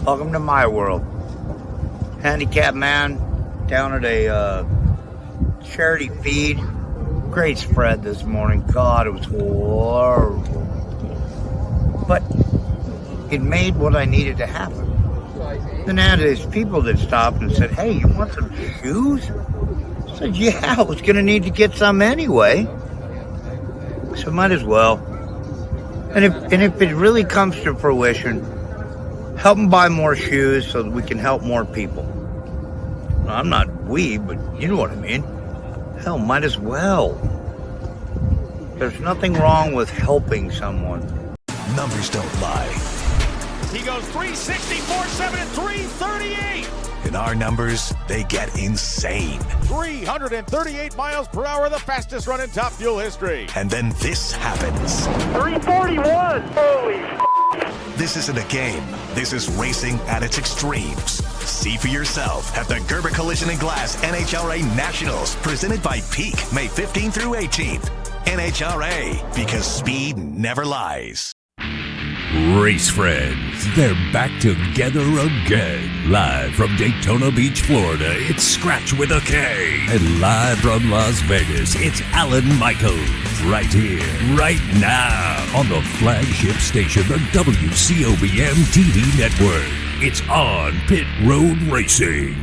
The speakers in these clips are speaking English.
Welcome to my world. Handicapped man down at a charity feed. Great spread this morning. God, it was horrible. But it made what I needed to happen. Then I had these people that stopped and said, "Hey, you want some shoes?" I said, "Yeah, I was going to need to get some anyway. So might as well." And if it really comes to fruition, help them buy more shoes so that we can help more people. I'm not we, but you know what I mean. Hell, might as well. There's nothing wrong with helping someone. Numbers don't lie. He goes 360, 4.7, and 338. In our numbers, they get insane. 338 miles per hour, the fastest run in Top Fuel history. And then this happens. 341. Holy This isn't a game. This is racing at its extremes. See for yourself at the Gerber Collision and Glass NHRA Nationals, presented by Peak, May 15th through 18th. NHRA, because speed never lies. Race friends, they're back together again. Live from Daytona Beach, Florida, it's Skratch with a K. And live from Las Vegas, it's Alan Michaels. Right here, right now, on the flagship station, the WCOBM TV network. It's on Pit Road Racing.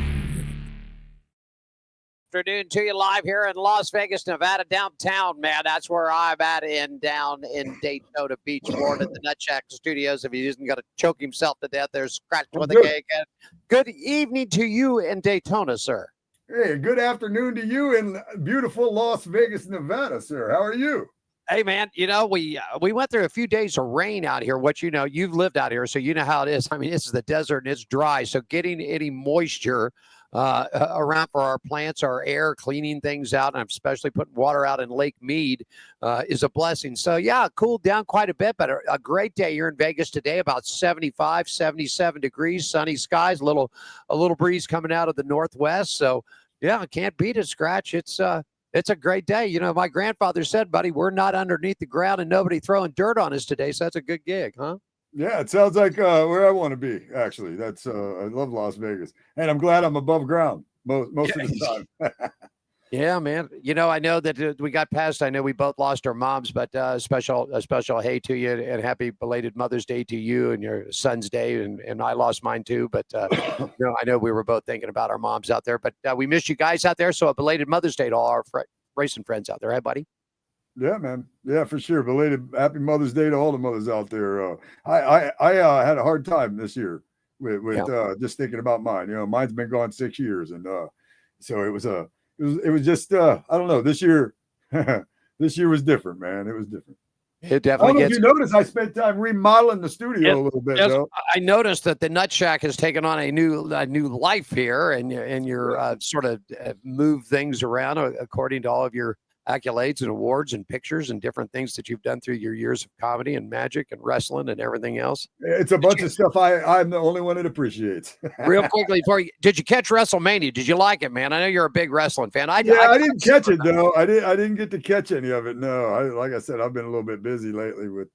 Afternoon to you live here in Las Vegas, Nevada, downtown, man. That's where I'm at down in Daytona Beach, Florida, the Nut Shack Studios. If he isn't going to choke himself to death, there's Skratch with a K again. Good evening to you in Daytona, sir. Hey, good afternoon to you in beautiful Las Vegas, Nevada, sir. How are you? Hey, man, you know, we went through a few days of rain out here, which, you know, you've lived out here, so you know how it is. I mean, this is the desert and it's dry, so getting any moisture around for our plants, our air, cleaning things out, and especially putting water out in Lake Mead is a blessing. So, yeah, cooled down quite a bit, but a great day here in Vegas today, about 75, 77 degrees, sunny skies, a little breeze coming out of the northwest. So, yeah, I can't beat it, Skratch. It's a great day. You know, my grandfather said, buddy, we're not underneath the ground and nobody throwing dirt on us today, so that's a good gig, huh? Yeah, it sounds like where I want to be, actually. That's I love Las Vegas. And I'm glad I'm above ground most of the time. Yeah, man. You know, I know that we got past. I know we both lost our moms, but a special hey to you and happy belated Mother's Day to you and your son's day. And I lost mine too. But you know, I know we were both thinking about our moms out there. But we miss you guys out there. So a belated Mother's Day to all our racing friends out there. Hey, buddy. Yeah, man. Yeah, for sure. Belated happy Mother's Day to all the mothers out there. I had a hard time this year with just thinking about mine. You know, mine's been gone 6 years, and so it was just I don't know. This year was different, man. It was different. It definitely gets. You notice I spent time remodeling the studio a little bit. Though. I noticed that the Nut Shack has taken on a new life here, and you're sort of move things around according to all of your accolades and awards and pictures and different things that you've done through your years of comedy and magic and wrestling and everything else. It's a bunch of stuff I'm the only one that appreciates. Real quickly, did you catch WrestleMania? Did you like it, man? I know you're a big wrestling fan. I didn't catch it though. I didn't get to catch any of it. No, like I said, I've been a little bit busy lately with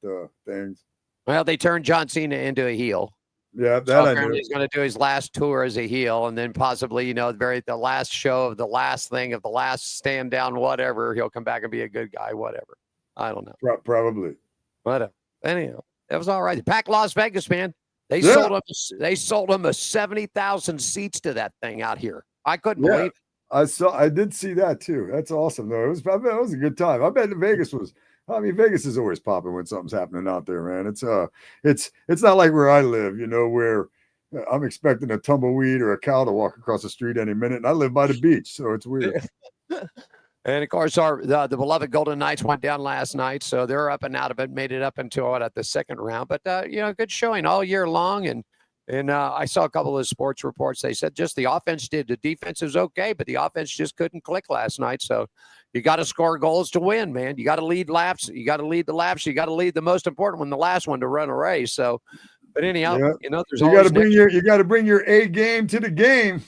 things. Well, they turned John Cena into a heel. Yeah, that so I apparently knew. He's going to do his last tour as a heel, and then possibly, you know, the last show of the last thing of the last stand down, whatever. He'll come back and be a good guy, whatever. I don't know. Probably. Whatever. Anyhow, it was all right. Packed Las Vegas, man. They sold him a 70,000 seats to that thing out here. I couldn't believe it. I did see that too. That's awesome though. It was a good time. I bet Vegas is always popping when something's happening out there, man. It's not like where I live, you know, where I'm expecting a tumbleweed or a cow to walk across the street any minute, and I live by the beach, so it's weird. And of course, the beloved Golden Knights went down last night, so they're up and out of it. Made it up until at the second round, but you know, good showing all year long. And I saw a couple of sports reports. They said just the offense did. The defense is okay, but the offense just couldn't click last night. So you got to score goals to win, man. You got to lead laps. You got to lead the laps. You got to lead the most important one, the last one, to run a race. So, but anyhow, you know, there's you got to bring your A game to the game.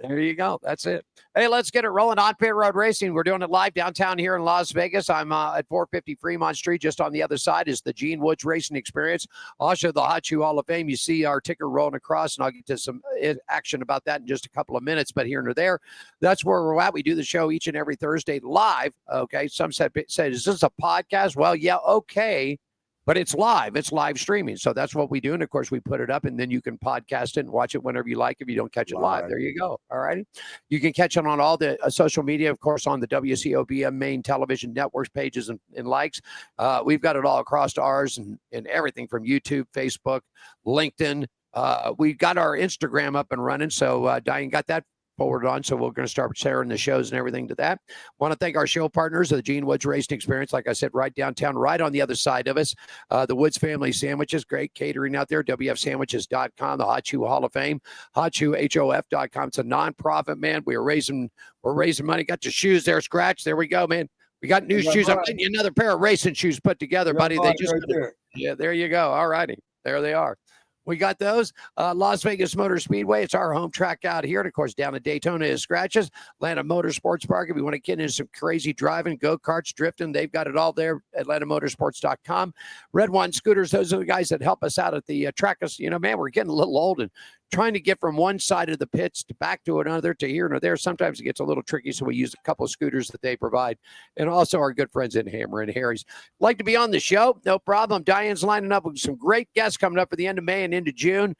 There you go. That's it. Hey, let's get it rolling on Pit Road Racing. We're doing it live downtown here in Las Vegas. I'm at 450 Fremont Street. Just on the other side is the Gene Woods Racing Experience. Also, the Hot Shoe Hall of Fame. You see our ticker rolling across, and I'll get to some action about that in just a couple of minutes. But here and there, that's where we're at. We do the show each and every Thursday live. Okay. Some said, is this a podcast? Well, yeah, okay. But it's live. It's live streaming. So that's what we do. And, of course, we put it up, and then you can podcast it and watch it whenever you like if you don't catch it live. There you go. All right. You can catch it on all the social media, of course, on the WCOBM main television networks pages and likes. We've got it all across ours and everything from YouTube, Facebook, LinkedIn. We got our Instagram up and running. So, Diane got that forward on, so we're going to start sharing the shows and everything to that. Want to thank our show partners of the Gene Woods Racing Experience, like I said, right downtown, right on the other side of us. The Woods Family Sandwiches, great catering out there, wfsandwiches.com, the Hot Shoe Hall of Fame, hotshoehof.com. It's a nonprofit, man. We're raising money. Got your shoes there, Skratch. There we go, man. We got new shoes. I'm getting you another pair of racing shoes put together, buddy. They just yeah, there you go. All righty. There they are. We got those. Las Vegas Motor Speedway. It's our home track out here. And, of course, down at Daytona is Skratch's. Atlanta Motorsports Park. If you want to get into some crazy driving, go-karts, drifting, they've got it all there, atlantamotorsports.com. Red One Scooters, those are the guys that help us out at the track. You know, man, we're getting a little old and trying to get from one side of the pits to back to another, to here and there. Sometimes it gets a little tricky, so we use a couple of scooters that they provide. And also our good friends in Hammer and Harry's. Like to be on the show? No problem. Diane's lining up with some great guests coming up for the end of May and into June.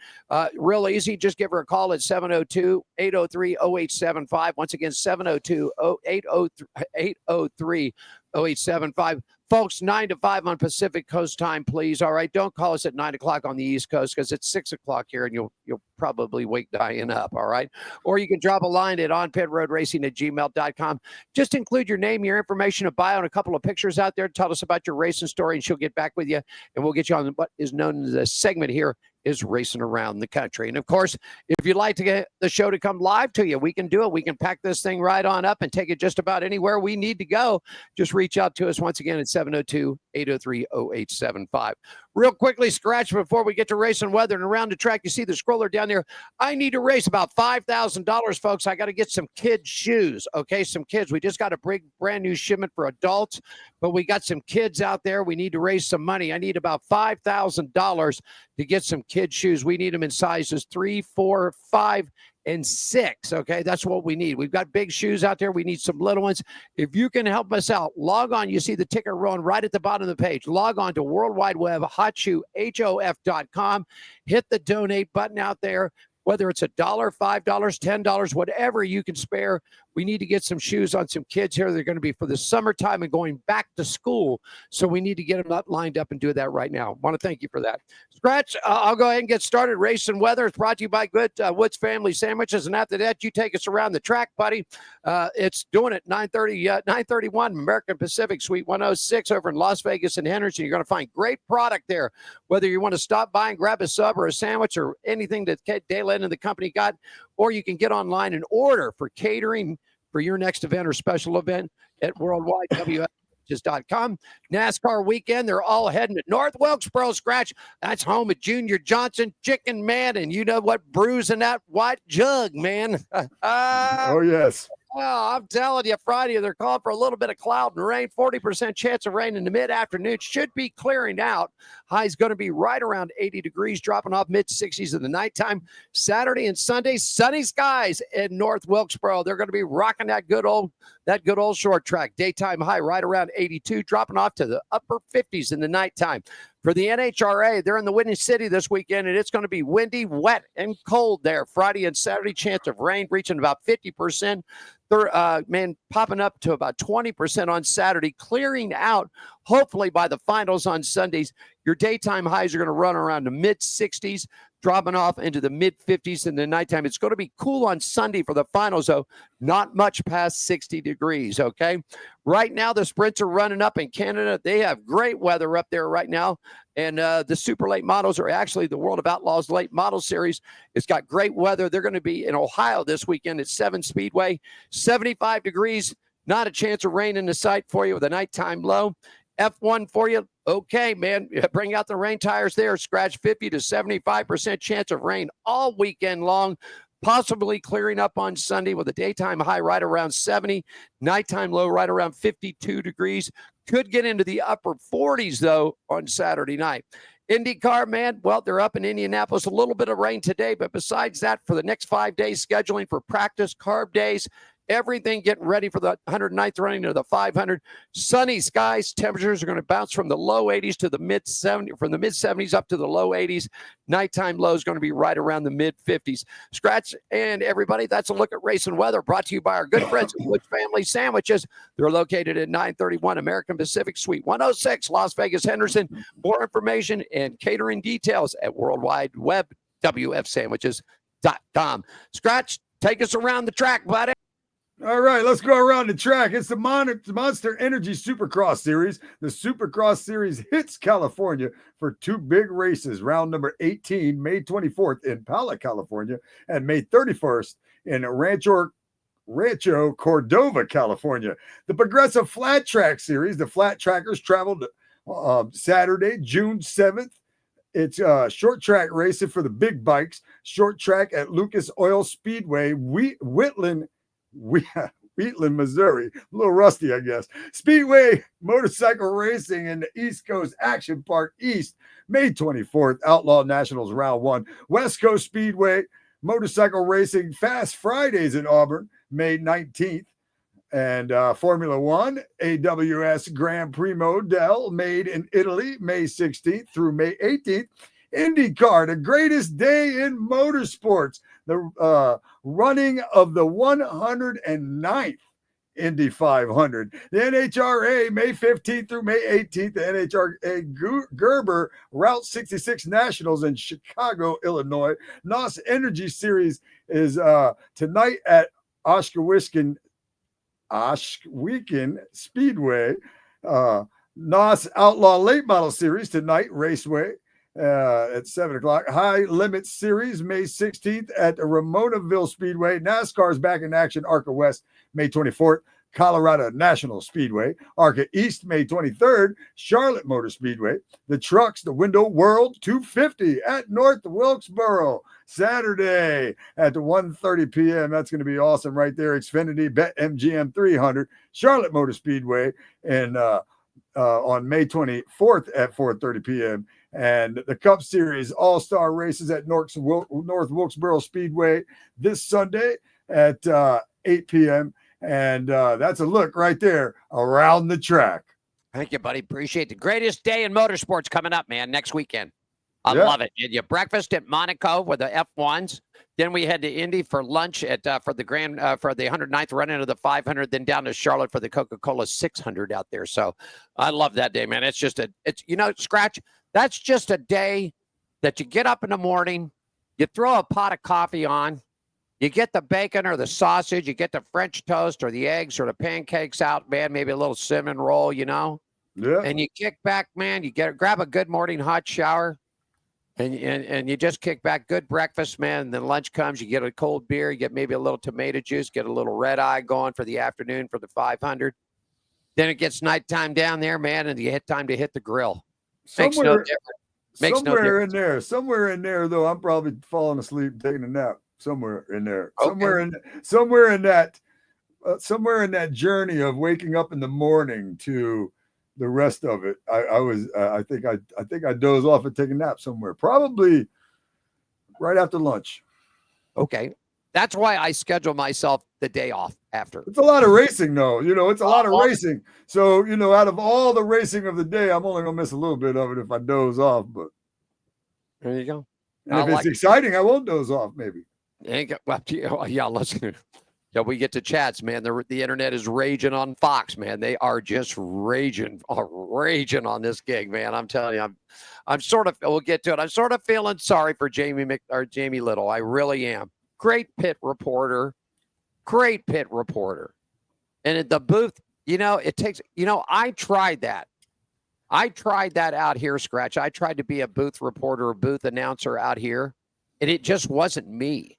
Real easy. Just give her a call at 702-803-0875. Once again, 702-803-0875. Folks, 9 to 5 on Pacific Coast time, please. All right. Don't call us at 9 o'clock on the East Coast, because it's 6 o'clock here and you'll probably wake Diane up. All right. Or you can drop a line at onpitroadracing@gmail.com. Just include your name, your information, a bio, and a couple of pictures out there. Tell us about your racing story, and she'll get back with you, and we'll get you on what is known as a segment here is Racing Around the Country. And, of course, if you'd like to get the show to come live to you, we can do it. We can pack this thing right on up and take it just about anywhere we need to go. Just reach out to us once again at 702-803-0875. Real quickly, Skratch, before we get to racing weather and around the track, you see the scroller down there. I need to race about $5,000, folks. I got to get some kids' shoes, okay? Some kids. We just got a brand new shipment for adults, but we got some kids out there. We need to raise some money. I need about $5,000 to get some kids' shoes. We need them in sizes 3, 4, 5, and 6. Okay, that's what we need. We've got big shoes out there. We need some little ones. If you can help us out, log on. You see the ticker rolling right at the bottom of the page. Log on to World Wide Web, hotshoehof.com. Hit the donate button out there. Whether it's $1, $5, $10, whatever you can spare, we need to get some shoes on some kids here. They're going to be for the summertime and going back to school. So we need to get them lined up and do that right now. Want to thank you for that. Skratch, I'll go ahead and get started. Race and weather is brought to you by Good Woods Family Sandwiches. And after that, you take us around the track, buddy. It's doing it 931 American Pacific Suite 106 over in Las Vegas and Henderson. You're going to find great product there. Whether you want to stop by and grab a sub or a sandwich or anything that Dayland and the company got, or you can get online and order for catering for your next event or special event at worldwide.com. NASCAR weekend, they're all heading to North Wilkesboro, Skratch. That's home of Junior Johnson, Chicken Man, and you know what brews in that white jug, man. Oh, yes. Well, I'm telling you, Friday, they're calling for a little bit of cloud and rain, 40% chance of rain in the mid-afternoon. Should be clearing out. High's going to be right around 80 degrees, dropping off mid-60s in the nighttime. Saturday and Sunday, sunny skies in North Wilkesboro. They're going to be rocking that good old short track. Daytime high right around 82, dropping off to the upper 50s in the nighttime. For the NHRA, they're in the Windy City this weekend, and it's going to be windy, wet, and cold there. Friday and Saturday, chance of rain reaching about 50%. Popping up to about 20% on Saturday, clearing out hopefully by the finals on Sundays. Your daytime highs are going to run around the mid-60s, dropping off into the mid-50s in the nighttime. It's going to be cool on Sunday for the finals, though, not much past 60 degrees, okay? Right now, the sprints are running up in Canada. They have great weather up there right now, and the super late models are actually the World of Outlaws late model series. It's got great weather. They're going to be in Ohio this weekend at 7 Speedway, 75 degrees, not a chance of rain in the sight for you with a nighttime low. F1 for you. Okay, man, bring out the rain tires there. Skratch 50 to 75% chance of rain all weekend long. possibly clearing up on Sunday with a daytime high right around 70, nighttime low right around 52 degrees. Could get into the upper 40s, though, on Saturday night. IndyCar, man, well, they're up in Indianapolis. A little bit of rain today, but besides that, for the next 5 days, scheduling for practice, carb days, everything getting ready for the 109th running of the 500. Sunny skies. Temperatures are going to bounce from the low 80s to the mid 70s, from the mid 70s up to the low 80s. Nighttime low is going to be right around the mid 50s. Skratch and everybody, that's a look at race and weather brought to you by our good friends at Woods Family Sandwiches. They're located at 931 American Pacific Suite 106, Las Vegas, Henderson. More information and catering details at Worldwide Web, WFSandwiches.com. Skratch, take us around the track, buddy. All right, let's go around the track. It's the Monster Energy Supercross Series. The Supercross Series hits California for 2 big races. Round number 18, May 24th in Pala, California, and May 31st in Rancho Cordova, California. The Progressive Flat Track Series, the Flat Trackers traveled Saturday, June 7th. It's short track racing for the big bikes. Short track at Lucas Oil Speedway, Wheatland, Missouri. A little rusty, I guess. Speedway motorcycle racing in the East Coast Action Park East, May 24th. Outlaw Nationals Round 1. West Coast Speedway motorcycle racing Fast Fridays in Auburn, May 19th. And Formula One, AWS Grand Primo del, made in Italy, May 16th through May 18th. IndyCar, the greatest day in motorsports, the running of the 109th Indy 500. The NHRA, May 15th through May 18th, the NHRA Gerber Route 66 Nationals in Chicago, Illinois. NOS Energy Series is tonight at Oshkoshkin Speedway. NOS Outlaw Late Model Series tonight, Raceway. At 7 o'clock. High Limit Series, May 16th at the Ramonaville Speedway. NASCAR's back in action, ARCA West, May 24th. Colorado National Speedway. ARCA East, May 23rd. Charlotte Motor Speedway. The Trucks, the Window World 250 at North Wilkesboro. Saturday at the 1:30 p.m. That's going to be awesome right there. Xfinity Bet MGM 300. Charlotte Motor Speedway and on May 24th at 4:30 p.m. And the Cup Series All-Star races at North Wilkesboro Speedway this Sunday at 8 p.m. And that's a look right there around the track. Thank you, buddy. Appreciate the greatest day in motorsports coming up, man, next weekend. I love it. And you breakfast at Monaco with the F1s. Then we head to Indy for lunch at for the 109th run-in of the 500. Then down to Charlotte for the Coca-Cola 600 out there. So I love that day, man. It's Skratch. That's just a day that you get up in the morning, you throw a pot of coffee on, you get the bacon or the sausage, you get the French toast or the eggs or the pancakes out, man, maybe a little cinnamon roll, Yeah. And you kick back, man. You grab a good morning hot shower, and you just kick back. Good breakfast, man. And then lunch comes, you get a cold beer, you get maybe a little tomato juice, get a little red eye going for the afternoon for the 500. Then it gets nighttime down there, man, and you hit time to hit the grill. Makes no difference. Somewhere in there, though, I'm probably falling asleep, taking a nap. Somewhere in there, Okay. somewhere in that journey of waking up in the morning to the rest of it, I think I doze off and take a nap somewhere, probably right after lunch. Okay. That's why I schedule myself the day off after. It's a lot of racing, though. It's a lot of racing. So, out of all the racing of the day, I'm only going to miss a little bit of it if I doze off. But there you go. And if it's exciting, I won't doze off, maybe. Yeah, listen. Yeah, we get to chats, man. The internet is raging on Fox, man. They are just raging on this gig, man. I'm telling you, I'm sort of, we'll get to it. I'm sort of feeling sorry for Jamie Little. I really am. Great pit reporter. And at the booth, it takes, I tried that. Out here, Skratch. I tried to be a booth reporter, a booth announcer out here, and it just wasn't me.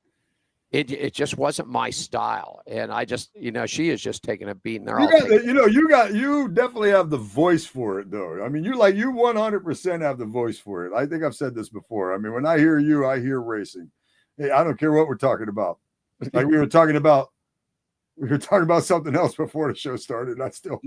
It just wasn't my style. And I just, she is just taking a beating there. You definitely have the voice for it, though. I mean, you 100% have the voice for it. I think I've said this before. I mean, when I hear you, I hear racing. Hey, I don't care what we're talking about. Like we were talking about something else before the show started. I still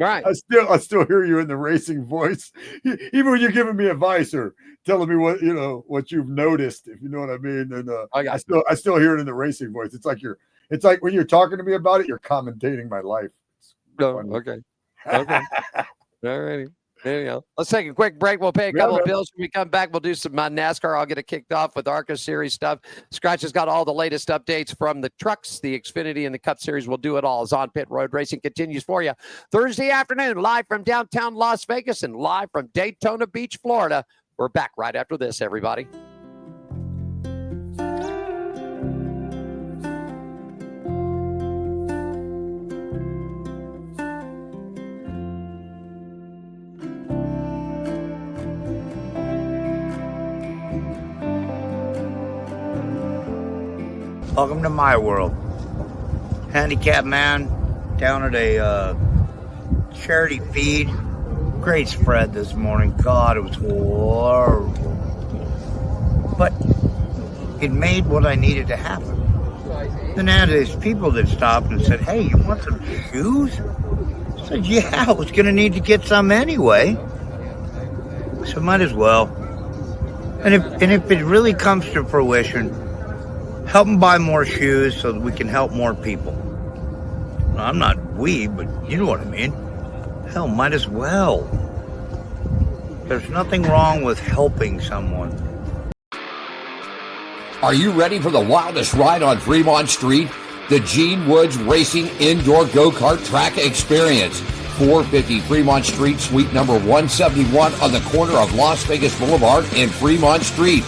hear you in the racing voice, even when you're giving me advice or telling me what you've noticed, if you know what I mean. And I still hear it in the racing voice. It's like when you're talking to me about it, you're commentating my life. Okay. All righty. There you go. Let's take a quick break. We'll pay a couple of bills. When we come back, we'll do some NASCAR. I'll get it kicked off with ARCA Series stuff. Skratch has got all the latest updates from the trucks, the Xfinity, and the Cup Series. We'll do it all as On Pit Road Racing continues for you Thursday afternoon, live from downtown Las Vegas and live from Daytona Beach, Florida. We're back right after this, everybody. Welcome to my world. Handicap man down at a charity feed. Great spread this morning. God, it was horrible. But it made what I needed to happen. Then I had these people that stopped and said, "Hey, you want some shoes?" I said, "Yeah, I was going to need to get some anyway." So might as well. And if it really comes to fruition, help them buy more shoes so that we can help more people. Well, I'm not but you know what I mean. Hell, might as well. There's nothing wrong with helping someone. Are you ready for the wildest ride on Fremont Street? The Gene Woods Racing Indoor Go-Kart Track Experience. 450 Fremont Street, suite number 171 on the corner of Las Vegas Boulevard and Fremont Street.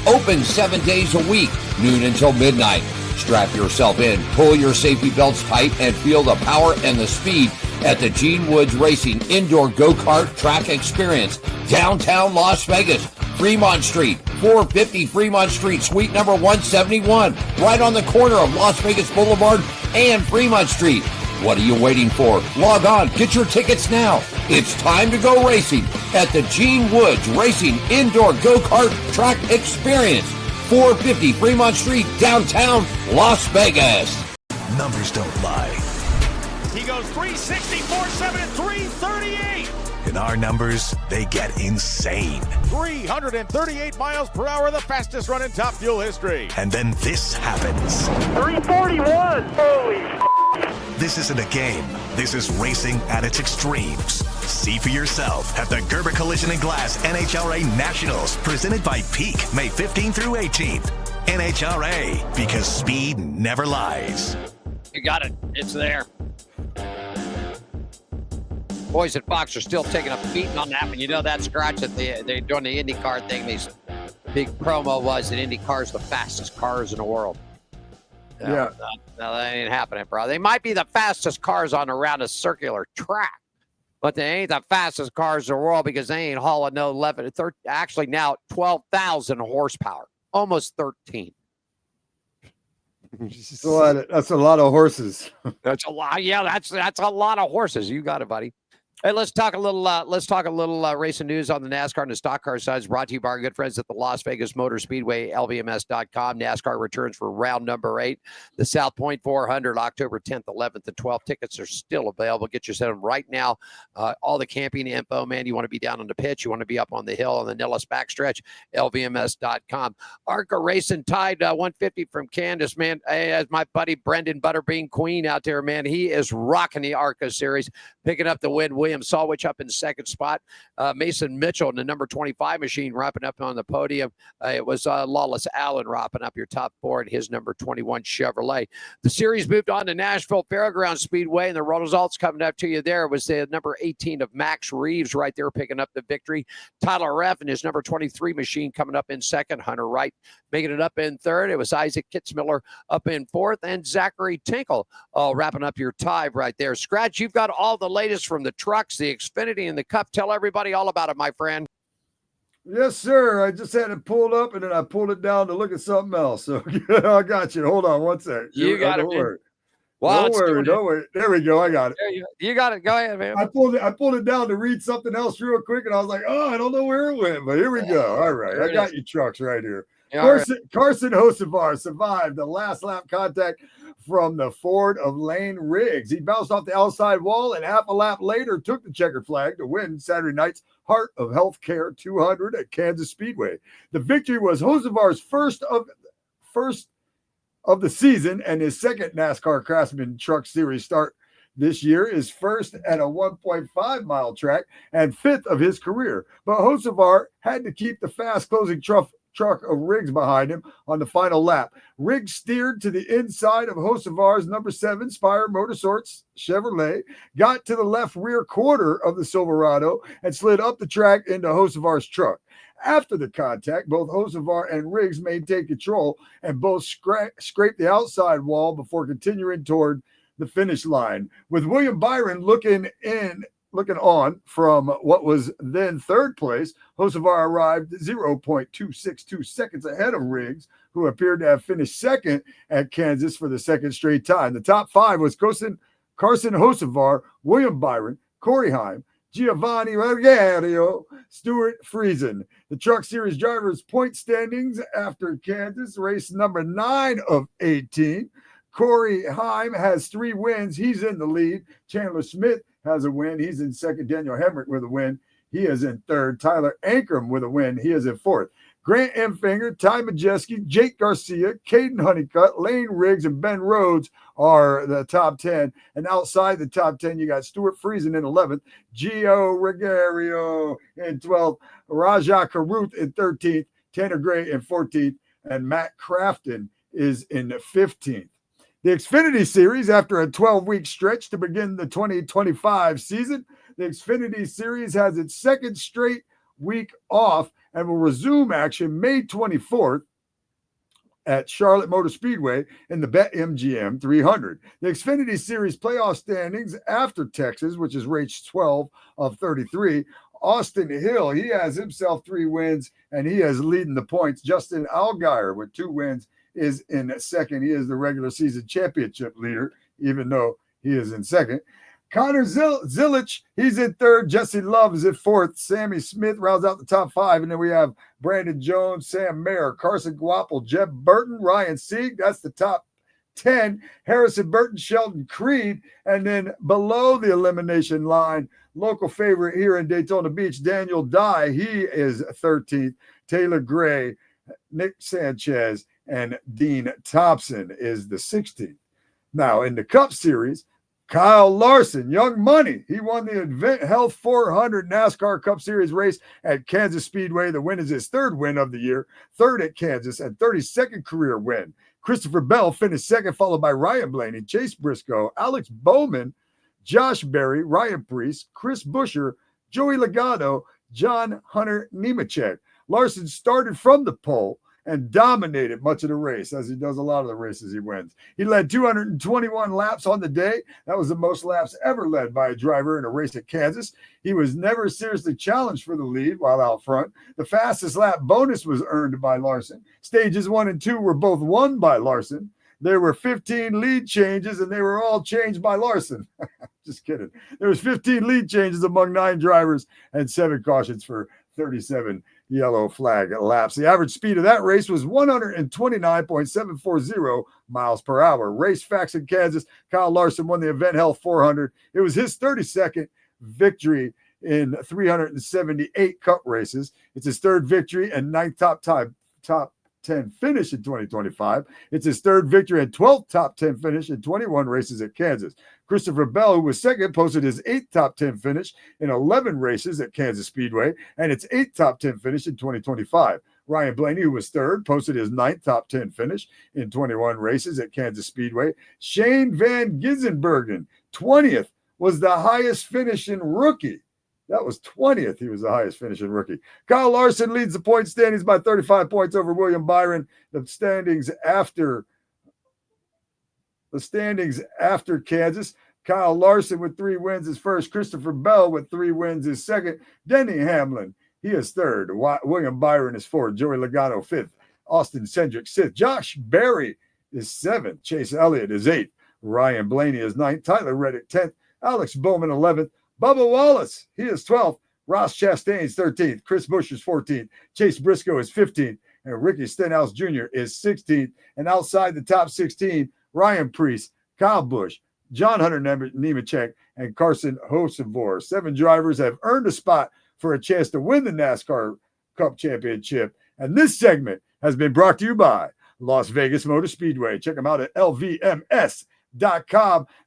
Open 7 days a week, noon until midnight. Strap yourself in, pull your safety belts tight, and feel the power and the speed at the Gene Woods Racing Indoor Go-Kart Track Experience, downtown Las Vegas, Fremont Street, 450 Fremont Street, suite number 171, right on the corner of Las Vegas Boulevard and Fremont Street. What are you waiting for? Log on, get your tickets now. It's time to go racing at the Gene Woods Racing Indoor Go-Kart Track Experience, 450 Fremont Street, downtown Las Vegas. Numbers don't lie. He goes 360, 4.7, and 338. In our numbers, they get insane. 338 miles per hour, the fastest run in Top Fuel history. And then this happens. 341. Holy This isn't a game. This is racing at its extremes. See for yourself at the Gerber Collision and Glass NHRA Nationals, presented by Peak, May 15th through 18th. NHRA, because speed never lies. You got it. It's there. Boys at Fox are still taking a beating on that, and you know that Skratch that they're doing the IndyCar thing. These big promo was that IndyCar's the fastest cars in the world. Yeah. No, that ain't happening, bro. They might be the fastest cars on around a circular track, but they ain't the fastest cars in the world because they ain't hauling no 11, 13, actually now 12,000 horsepower, almost 13. That's a lot of horses. That's a lot. Yeah, that's a lot of horses. You got it, buddy. Hey, let's talk a little racing news on the NASCAR and the stock car sides, brought to you by our good friends at the Las Vegas Motor Speedway, LVMS.com. NASCAR returns for round number 8, the South Point 400, October 10th, 11th, and 12th. Tickets are still available. Get yourself right now. All the camping info, man. You want to be down on the pitch. You want to be up on the hill on the Nellis backstretch, LVMS.com. ARCA Racing tied 150 from Candace, man. Hey, as my buddy Brendan Butterbean Queen out there, man. He is rocking the ARCA series, picking up the win. William Sawich up in second spot. Mason Mitchell in the number 25 machine wrapping up on the podium. It was Lawless Allen wrapping up your top 4 in his number 21 Chevrolet. The series moved on to Nashville Fairgrounds Speedway, and the results coming up to you there was the number 18 of Max Reeves right there picking up the victory. Tyler Reff in his number 23 machine coming up in second. Hunter Wright making it up in third. It was Isaac Kitzmiller up in fourth, and Zachary Tinkle wrapping up your tie right there. Skratch, you've got all the latest from the trucks, the Xfinity, and the Cup. Tell everybody all about it, my friend. Yes, sir. I just had it pulled up, and then I pulled it down to look at something else. So I got you. Hold on one sec. You got it. While Don't it's worry, doing don't worry. There we go. I got it. There you got it. Go ahead, man. I pulled it down to read something else real quick, and I was like, oh, I don't know where it went, but here we go. All right, There I it got is. you trucks right here. All right. Carson Hocevar survived the last lap contact from the Ford of Lane Riggs. He bounced off the outside wall and half a lap later took the checkered flag to win Saturday night's Heart of Healthcare 200 at Kansas Speedway. The victory was Hocevar's first of the season and his second NASCAR Craftsman Truck Series start this year, is first at a 1.5 mile track and fifth of his career. But Hocevar had to keep the fast closing truck of Riggs behind him on the final lap. Riggs steered to the inside of Hocevar's number 7 Spire Motorsports Chevrolet, got to the left rear quarter of the Silverado, and slid up the track into Hocevar's truck. After the contact, both Hocevar and Riggs maintained control and both scraped the outside wall before continuing toward the finish line. With William Byron looking on from what was then third place, Hocevar arrived 0.262 seconds ahead of Riggs, who appeared to have finished second at Kansas for the second straight time. The top 5 was Carson Hocevar, William Byron, Corey Heim, Giovanni Ruggiero, Stuart Friesen. The Truck Series drivers' point standings after Kansas, race number 9 of 18. Corey Heim has 3 wins. He's in the lead. Chandler Smith has a win. He's in second. Daniel Hemrick with a win. He is in third. Tyler Ankrum with a win. He is in fourth. Grant Emfinger, Ty Majeski, Jake Garcia, Caden Honeycutt, Lane Riggs, and Ben Rhodes are the top 10. And outside the top 10, you got Stuart Friesen in 11th, Gio Ruggiero in 12th, Raja Karuth in 13th, Tanner Gray in 14th, and Matt Crafton is in 15th. The Xfinity Series, after a 12-week stretch to begin the 2025 season, the Xfinity Series has its second straight week off and will resume action May 24th at Charlotte Motor Speedway in the BetMGM 300. The Xfinity Series playoff standings after Texas, which is race 12 of 33, Austin Hill, he has himself 3 wins, and he is leading the points. Justin Allgaier with 2 wins is in second. He is the regular season championship leader, even though he is in second. Connor Zilich, he's in third. Jesse Love is in fourth. Sammy Smith rounds out the top 5. And then we have Brandon Jones, Sam Mayer, Carson Guapel, Jeb Burton, Ryan Sieg. That's the top 10. Harrison Burton, Sheldon Creed. And then below the elimination line, local favorite here in Daytona Beach, Daniel Dye. He is 13th. Taylor Gray, Nick Sanchez, and Dean Thompson is the 16th. Now, in the Cup Series, Kyle Larson, Young Money, he won the Event Health 400 NASCAR Cup Series race at Kansas Speedway. The win is his 3rd win of the year, 3rd at Kansas, and 32nd career win. Christopher Bell finished 2nd, followed by Ryan Blaney, Chase Briscoe, Alex Bowman, Josh Berry, Ryan Priest, Chris Buescher, Joey Logano, John Hunter Nemechek. Larson started from the pole and dominated much of the race, as he does a lot of the races he wins. He led 221 laps on the day. That was the most laps ever led by a driver in a race at Kansas. He was never seriously challenged for the lead while out front. The fastest lap bonus was earned by Larson. Stages 1 and 2 were both won by Larson. There were 15 lead changes, and they were all changed by Larson. Just kidding. There was 15 lead changes among 9 drivers and 7 cautions for 37 yellow flag laps. The average speed of that race was 129.740 miles per hour. Race facts in Kansas, Kyle Larson won the Event Health 400. It was his 32nd victory in 378 Cup races. It's his 3rd victory and 9th top 10 finish in 2025. It's his 3rd victory and 12th top 10 finish in 21 races at Kansas. Christopher Bell, who was 2nd, posted his 8th top 10 finish in 11 races at Kansas Speedway and its 8th top 10 finish in 2025. Ryan Blaney, who was 3rd, posted his 9th top 10 finish in 21 races at Kansas Speedway. Shane Van Gissenbergen, 20th, was the highest finish in rookie. That was 20th. He was the highest finishing rookie. Kyle Larson leads the point standings by 35 points over William Byron. The standings after Kansas, Kyle Larson with 3 wins is first. Christopher Bell with 3 wins is second. Denny Hamlin, he is third. William Byron is fourth. Joey Logano 5th. Austin Cindric 6th. Josh Berry is 7th. Chase Elliott is 8th. Ryan Blaney is 9th. Tyler Reddick 10th. Alex Bowman 11th. Bubba Wallace, he is 12th. Ross Chastain's 13th. Chris Bush is 14th. Chase Briscoe is 15th. And Ricky Stenhouse Jr. is 16th. And outside the top 16, Ryan Priest, Kyle Busch, John Hunter Nemechek, and Carson Hocevour. 7 drivers have earned a spot for a chance to win the NASCAR Cup Championship. And this segment has been brought to you by Las Vegas Motor Speedway. Check them out at lvms.com.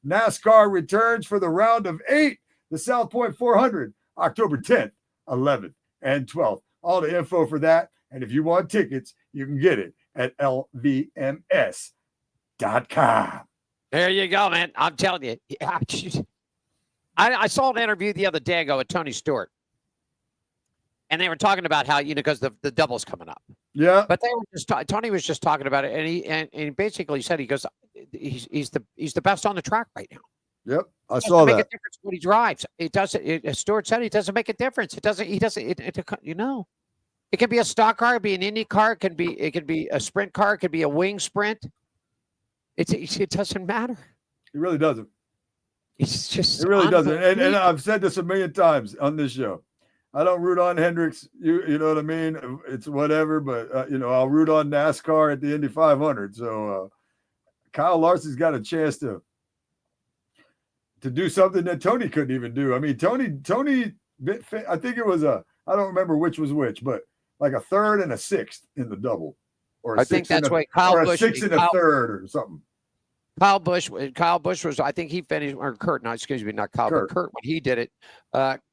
NASCAR returns for the round of 8, the South Point 400, October 10th, 11th, and 12th. All the info for that. And if you want tickets, you can get it at lvms.com. There you go, man. I'm telling you. I saw an interview the other day ago with Tony Stewart. And they were talking about how, because the double's coming up. Yeah. But they were just Tony was just talking about it, and he basically said, he goes, he's the best on the track right now. Yep, I saw that. Make a difference when he drives. It doesn't. Stewart said it doesn't make a difference. It doesn't. He doesn't. It can be a stock car, it can be an Indy car, it can be a sprint car, it could be a wing sprint. It doesn't matter. It really doesn't. It's just. It really doesn't. And I've said this a million times on this show. I don't root on Hendricks. You know what I mean? It's whatever, but I'll root on NASCAR at the Indy 500. So Kyle Larson's got a chance to do something that Tony couldn't even do. I mean, Tony, I think it was I don't remember which was which, but like a 3rd and a 6th in the double, or I think that's what Kyle Busch, 6 and a 3rd or something. Kyle Busch was, I think he finished, or Kurt, no, excuse me, not Kyle, but Kurt, when he did it,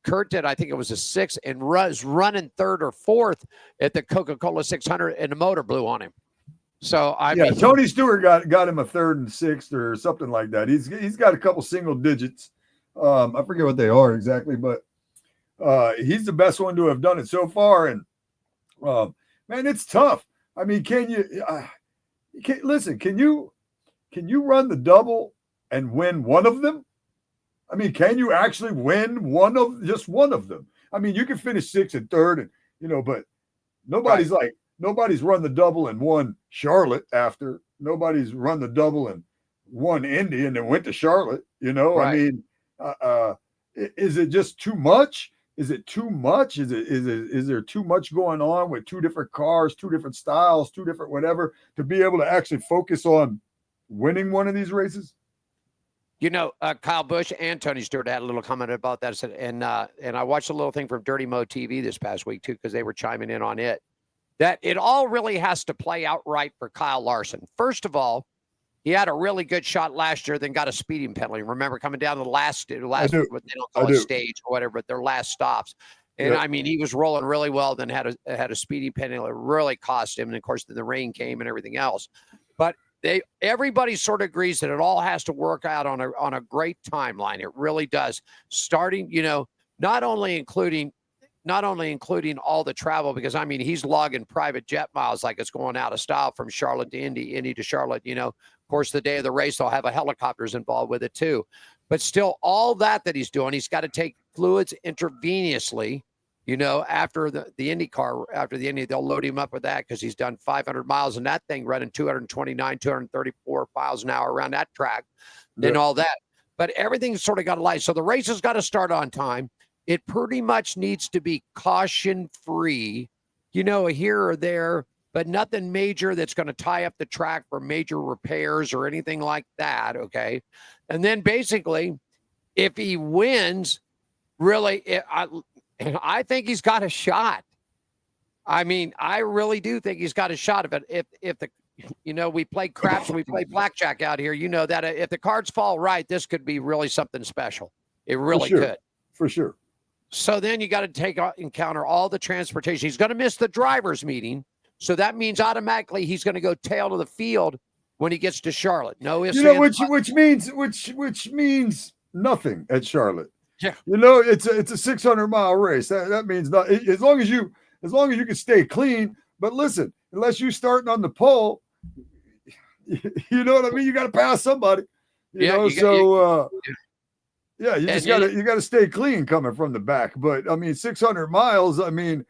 Kurt did, I think it was a 6th, and was running 3rd or 4th at the Coca-Cola 600, and the motor blew on him. So I mean, Tony Stewart got him a 3rd and 6th or something like that. He's got a couple single digits. I forget what they are exactly, but he's the best one to have done it so far. And man, it's tough. I mean, can you run the double and win one of them? I mean, can you actually win just one of them? I mean, you can finish 6th and 3rd, and but nobody's nobody's run the double and won Charlotte after. Nobody's run the double and won Indy and then went to Charlotte. Right. I mean, is it just too much? Is it too much? Is there too much going on with 2 different cars, 2 different styles, 2 different whatever, to be able to actually focus on winning one of these races? Kyle Busch and Tony Stewart had a little comment about that. And I watched a little thing from Dirty Mo TV this past week too, because they were chiming in on it, that it all really has to play out right for Kyle Larson. First of all, he had a really good shot last year, then got a speeding penalty. Remember, coming down the last what they don't call it stage or whatever, but their last stops. And I mean, he was rolling really well, then had a speeding penalty. It really cost him. And of course, then the rain came and everything else. But everybody sort of agrees that it all has to work out on a great timeline. It really does. Starting, not only including all the travel, because I mean, he's logging private jet miles like it's going out of style from Charlotte to Indy to Charlotte. Of course, the day of the race, they'll have helicopters involved with it too. But still, all that he's doing, he's got to take fluids intravenously. After the IndyCar, after the Indy, they'll load him up with that because he's done 500 miles in that thing, running 234 miles an hour around that track and all that. But everything's sort of got a light. So the race has got to start on time. It pretty much needs to be caution-free, here or there, but nothing major that's going to tie up the track for major repairs or anything like that, okay? And then basically, if he wins, really, I think he's got a shot. I mean, I really do think he's got a shot of it. If we play craps, we play blackjack out here, that if the cards fall right, this could be really something special. It really could. For sure. So then you got to encounter all the transportation. He's going to miss the driver's meeting. So that means automatically he's going to go tail to the field when he gets to Charlotte. No ifs, which means nothing at Charlotte. Yeah. It's a 600-mile race. That means not, as long as you can stay clean. But listen, unless you're starting on the pole, you know what I mean? You got to pass somebody. You just got to stay clean coming from the back. But I mean, 600 miles. I mean,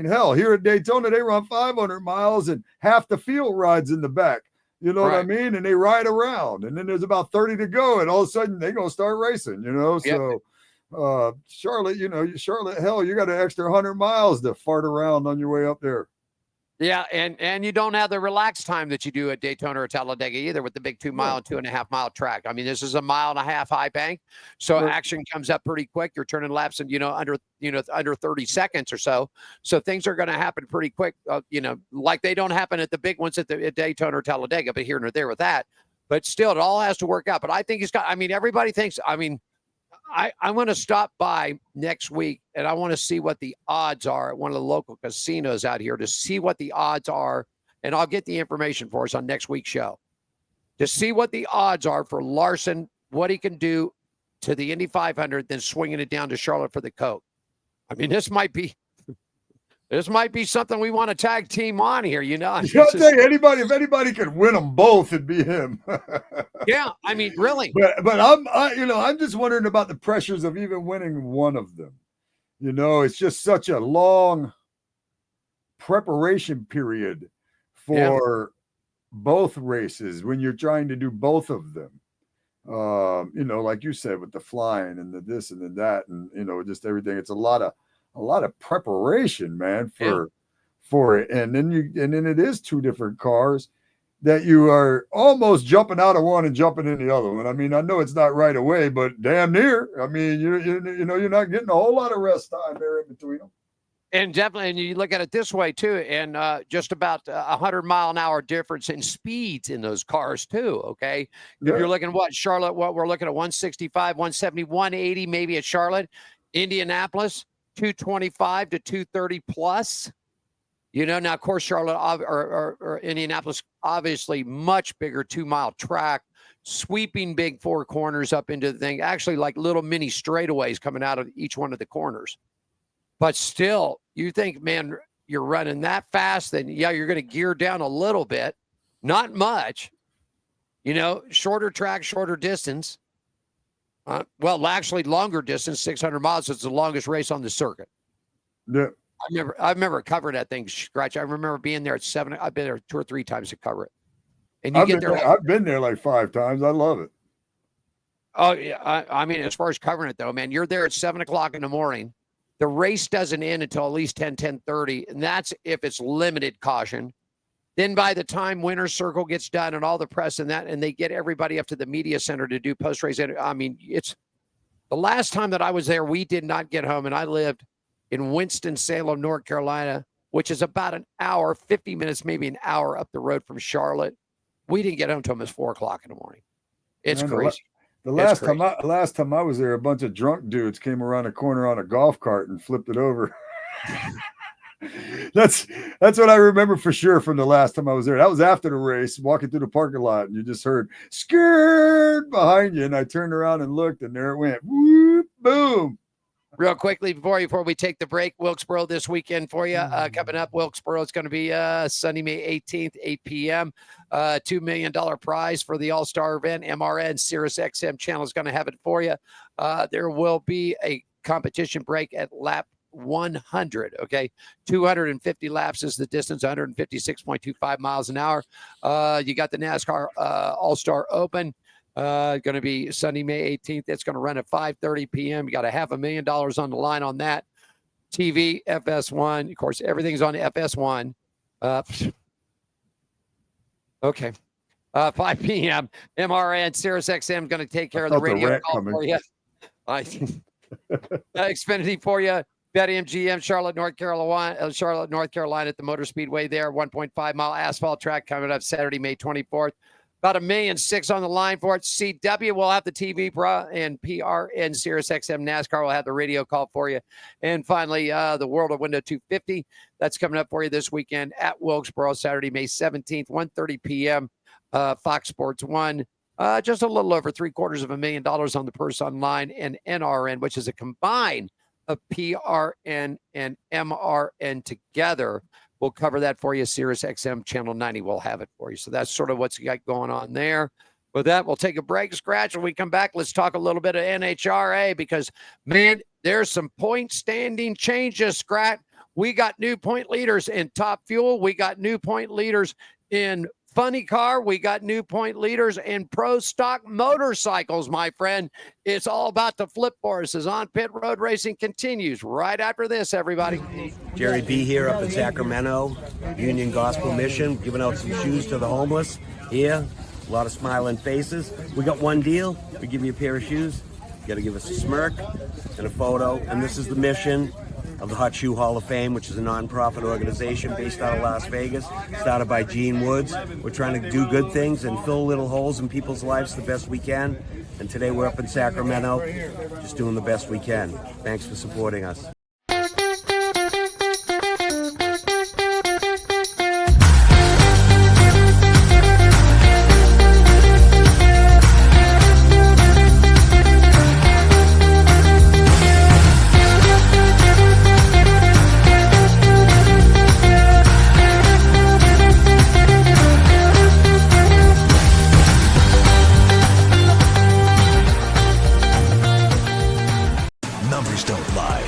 hell, here at Daytona they run 500 miles and half the field rides in the back. You know what I mean? And they ride around, and then there's about 30 to go, and all of a sudden they're gonna start racing. So Charlotte, Charlotte, hell, you got an extra 100 miles to fart around on your way up there. Yeah, and you don't have the relaxed time that you do at Daytona or Talladega either with the big 2 mile and 2.5 mile track. I mean, this is a 1.5 mile high bank, so action comes up pretty quick. You're turning laps in under 30 seconds or so. So things are going to happen pretty quick. Like they don't happen at the big ones at Daytona or Talladega, but here and there with that. But still, it all has to work out. But I think everybody thinks. I want to stop by next week and I want to see what the odds are at one of the local casinos out here to see what the odds are. And I'll get the information for us on next week's show to see what the odds are for Larson, what he can do to the Indy 500, then swinging it down to Charlotte for the Coke. I mean, this might be something we want to tag team on here, I'll tell you, if anybody could win them both, it'd be him. Yeah, I mean, really. But I'm just wondering about the pressures of even winning one of them. It's just such a long preparation period for both races when you're trying to do both of them. Like you said, with the flying and the this and the that, and just everything. It's a lot of preparation, man, for it. And then it is two different cars that you are almost jumping out of one and jumping in the other one. I mean, I know it's not right away, but damn near. I mean, you're not getting a whole lot of rest time there in between them. And definitely, and you look at it this way too, and just about 100-mile-an-hour difference in speeds in those cars too. Okay, if you're looking at Charlotte, we're looking at 165, 170, 180, maybe at Charlotte, Indianapolis, 225 to 230 plus. Now, of course, Charlotte or Indianapolis, obviously much bigger 2-mile track, sweeping big 4 corners up into the thing, actually like little mini straightaways coming out of each one of the corners. But still, you think, man, you're running that fast, then you're going to gear down a little bit, not much, shorter track, shorter distance. Well, actually longer distance, 600 miles. It's the longest race on the circuit. Yeah. I remember covering that thing, Skratch. I remember being there at 7. I've been there 2 or 3 times to cover it. And I've been there like 5 times. I love it. Oh, yeah. I mean, as far as covering it, though, man, you're there at 7 o'clock in the morning. The race doesn't end until at least 10:30, and that's if it's limited caution. Then by the time Winner's Circle gets done and all the press and that, and they get everybody up to the media center to do post-race. I mean, it's the last time that I was there, we did not get home, and I lived in Winston-Salem, North Carolina, which is about an hour, 50 minutes, maybe an hour up the road from Charlotte. We didn't get home until almost 4 o'clock in the morning. It's crazy. The last time I was there, a bunch of drunk dudes came around a corner on a golf cart and flipped it over. That's what I remember for sure from the last time I was there. That was after the race, walking through the parking lot, and you just heard "scared" behind you, and I turned around and looked, and there it went. Whoop, boom. Real quickly before we take the break, Wilkesboro this weekend for you. Coming up, Wilkesboro is going to be Sunday, May 18th, 8 p.m. $2 million prize for the All-Star event. MRN Sirius XM channel is going to have it for you. There will be a competition break at lap 100. Okay, 250 laps is the distance, 156.25 miles an hour. You got the NASCAR All-Star Open. Going to be Sunday, May 18th. It's going to run at 5:30 p.m. You got $500,000 on the line on that. TV, FS1. Of course, everything's on FS1. Okay. 5 p.m. MRN Sirius XM going to take care of the radio call for you. Xfinity for you. BetMGM, Charlotte, North Carolina at the Motor Speedway there. 1.5 mile asphalt track coming up Saturday, May 24th. About $1.6 million on the line for it. CW will have the TV and PRN Sirius XM NASCAR will have the radio call for you. And finally, the World of Window 250. That's coming up for you this weekend at Wilkesboro, Saturday, May 17th, 1:30 p.m. Fox Sports 1. Just a little over $750,000 on the purse online, and NRN, which is a combine of PRN and MRN together. We'll cover that for you. Sirius XM Channel 90 will have it for you. So that's sort of what's got going on there. With that, we'll take a break, Skratch. When we come back, let's talk a little bit of NHRA because, man, there's some point standing changes, Skratch. We got new point leaders in Top Fuel. We got new point leaders in Funny car. We got new point leaders and pro stock motorcycles, my friend. It's all about to flip for us as On Pit Road Racing continues right after this, everybody. Jerry B here up in Sacramento, Union Gospel Mission, giving out some shoes to the homeless here. A lot of smiling faces. We got one deal. We give you a pair of shoes. You got to give us a smirk and a photo. And this is the mission of the Hot Shoe Hall of Fame, which is a non-profit organization based out of Las Vegas, started by Gene Woods. We're trying to do good things and fill little holes in people's lives the best we can. And today we're up in Sacramento, just doing the best we can. Thanks for supporting us. Numbers don't lie.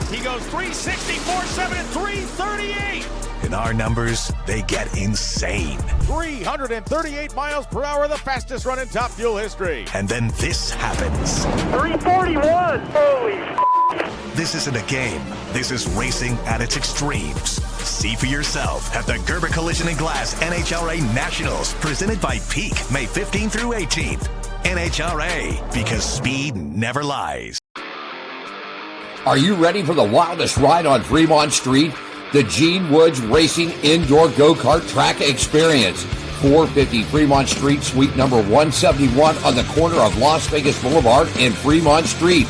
He goes 360, 4.7, and 338. In our numbers, they get insane. 338 miles per hour, the fastest run in Top Fuel history. And then this happens. 341. Holy This isn't a game. This is racing at its extremes. See for yourself at the Gerber Collision and Glass NHRA Nationals, presented by Peak, May 15th through 18th. NHRA, because speed never lies. Are you ready for the wildest ride on Fremont Street? The Gene Woods Racing Indoor Go-Kart Track Experience. 450 Fremont Street, suite number 171 on the corner of Las Vegas Boulevard and Fremont Street.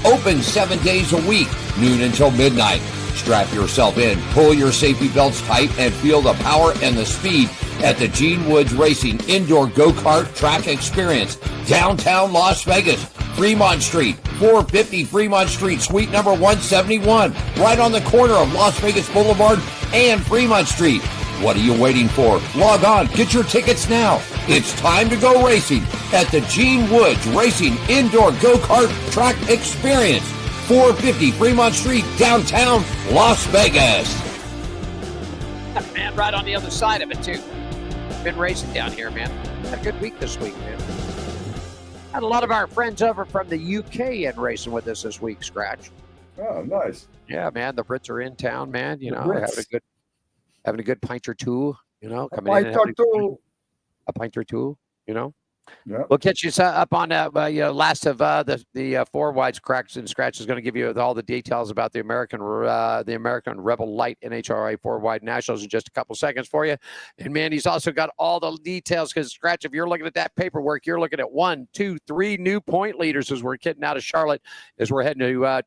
Open 7 days a week, noon until midnight. Strap yourself in, pull your safety belts tight, and feel the power and the speed at the Gene Woods Racing Indoor Go-Kart Track Experience. Downtown Las Vegas, Fremont Street, 450 Fremont Street, suite number 171, right on the corner of Las Vegas Boulevard and Fremont Street. What are you waiting for? Log on, get your tickets now. It's time to go racing at the Gene Woods Racing Indoor Go-Kart Track Experience, 450 Fremont Street, downtown Las Vegas. Man, right on the other side of it, too. Been racing down here, man. Had a good week this week, man. Had a lot of our friends over from the UK in racing with us this week, Skratch. Oh, nice. Yeah, man. The Brits are in town, man. You know, Brits. having a good pint or two, you know, A coming in and having a a pint or two, you know. Yeah. We'll catch you up on last of the four wides cracks and scratches. Going to give you all the details about the American Rebel Light NHRA four wide nationals in just a couple seconds for you. And man, he's also got all the details because Skratch, if you're looking at that paperwork, you're looking at 1, 2, 3 new point leaders as we're getting out of Charlotte, as we're heading to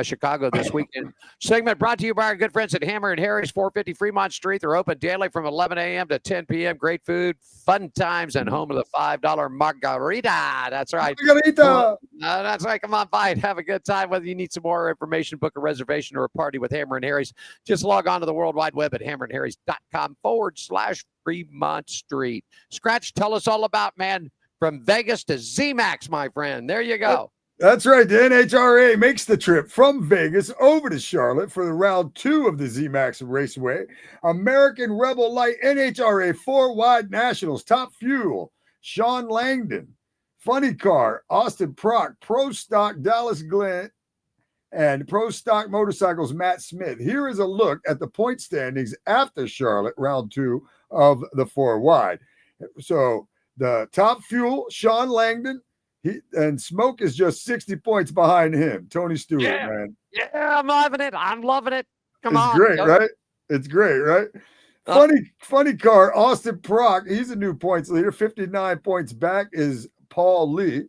Chicago this weekend. Segment brought to you by our good friends at Hammer and Harry's, 450 Fremont Street. They're open daily from 11 a.m. to 10 p.m. Great food, fun times, and home of the $5 margarita. That's right. Margarita. That's right. Come on by and have a good time. Whether you need some more information, book a reservation, or a party with Hammer and Harry's, just log on to the World Wide Web at hammerandharrys.com/Fremont Street. Skratch, tell us all about, man, from Vegas to ZMAX, my friend. There you go. That's right. The NHRA makes the trip from Vegas over to Charlotte for the round 2 of the ZMAX Raceway. American Rebel Light NHRA 4-wide nationals. Top Fuel, Sean Langdon. Funny Car, Austin Prock. Pro Stock, Dallas Glenn. And Pro Stock Motorcycles, Matt Smith. Here is a look at the point standings after Charlotte, round 2 of the 4-wide. So the Top Fuel, Sean Langdon. And Smoke is just 60 points behind him. Tony Stewart, man. Yeah, I'm loving it. I'm loving it. Come it's on. Great, right? It's great, right? Funny Car, Austin Prock. He's a new points leader. 59 points back is Paul Lee.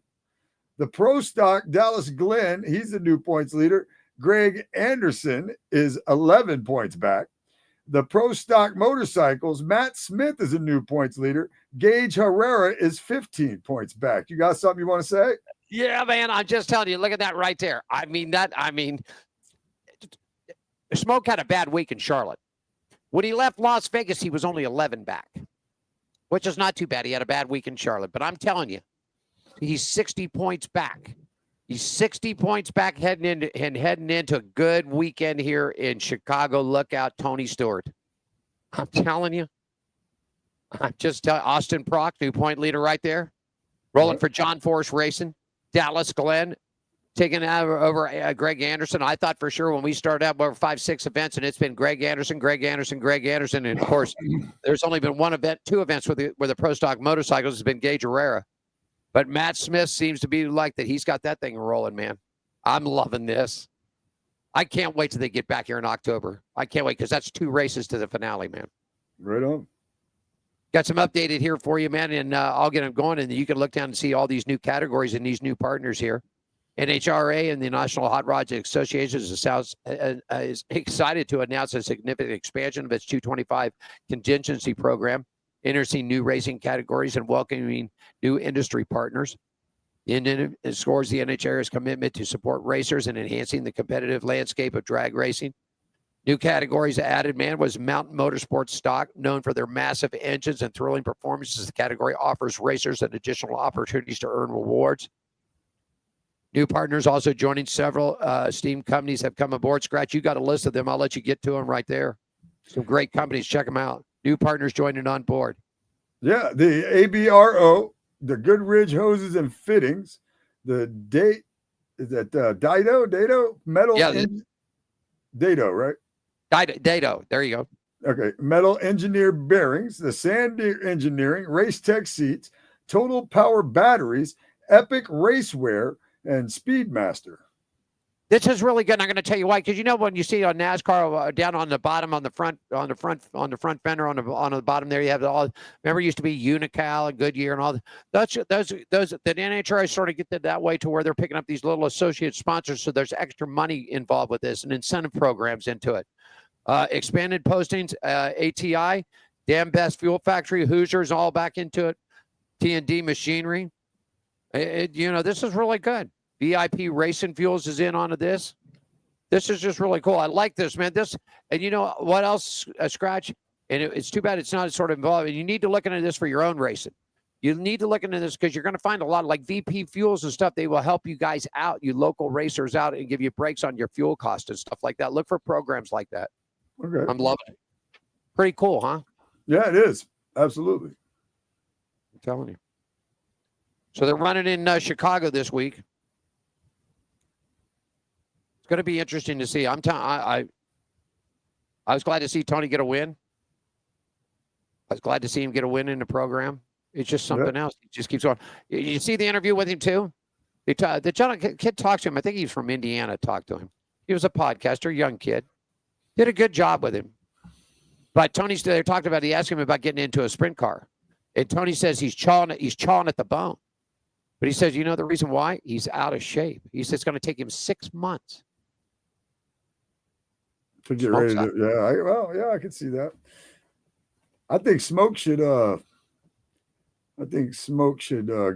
The Pro Stock, Dallas Glenn. He's the new points leader. Greg Anderson is 11 points back. The Pro Stock Motorcycles, Matt Smith is a new points leader. Gage Herrera is 15 points back. You got something you want to say? Yeah, man. I'm just telling you, look at that right there. Smoke had a bad week in Charlotte. When he left Las Vegas, he was only 11 back, which is not too bad. He had a bad week in Charlotte, but I'm telling you, he's 60 points back. He's 60 points back heading into a good weekend here in Chicago. Look out, Tony Stewart. I'm telling you. I'm just telling Austin Prock, new point leader right there. Rolling for John Force Racing. Dallas Glenn taking out over Greg Anderson. I thought for sure when we started out over 5-6 events, and it's been Greg Anderson, and of course, there's only been two events where the Pro Stock motorcycles has been Gage Herrera. But Matt Smith seems to be like that. He's got that thing rolling, man. I'm loving this. I can't wait till they get back here in October. I can't wait because that's 2 races to the finale, man. Right on. Got some updated here for you, man, and I'll get them going, and you can look down and see all these new categories and these new partners here. NHRA and the National Hot Rods Association is excited to announce a significant expansion of its 225 contingency program, introducing new racing categories and welcoming new industry partners. It scores the NHRA's commitment to support racers and enhancing the competitive landscape of drag racing. New categories added, man, was Mountain Motorsports Stock, known for their massive engines and thrilling performances. The category offers racers an additional opportunities to earn rewards. New partners also joining. Several esteemed companies have come aboard. Skratch, you got a list of them. I'll let you get to them right there. Some great companies. Check them out. New partners joining on board. Yeah, the ABRO, the Goodridge Hoses and Fittings, the Dado Metal. Yeah, Dado, right? Dado. There you go. Okay. Metal Engineered Bearings, the Sandy Engineering, Race Tech Seats, Total Power Batteries, Epic Racewear, and Speedmaster. This is really good. And I'm going to tell you why, because you know when you see on NASCAR down on the bottom, on the front fender, on the bottom there, you have all. Remember, it used to be Unical and Goodyear and all. Those that NHRA sort of get that way to where they're picking up these little associate sponsors, so there's extra money involved with this and incentive programs into it. Expanded postings, ATI, Damn Best Fuel Factory, Hoosiers, all back into it. T&D Machinery. This is really good. VIP Racing Fuels is in onto this. This is just really cool. I like this, man. And you know what else, Skratch? And it's too bad it's not sort of involved. And you need to look into this for your own racing. You need to look into this because you're going to find a lot of like VP Fuels and stuff. They will help you guys out, you local racers out, and give you breaks on your fuel cost and stuff like that. Look for programs like that. Okay. I'm loving it. Pretty cool, huh? Yeah, it is. Absolutely. I'm telling you. So they're running in Chicago this week. Going to be interesting to see. I was glad to see Tony get a win. I was glad to see him get a win in the program. It's just something else. He just keeps going. You see the interview with him too? The kid talks to him. I think he's from Indiana. Talked to him. He was a podcaster, young kid. Did a good job with him. But they talked about. He asked him about getting into a sprint car, and Tony says he's chawing at the bone. But he says, you know the reason why? He's out of shape. He says it's going to take him 6 months. To get ready to, I can see that. I think Smoke should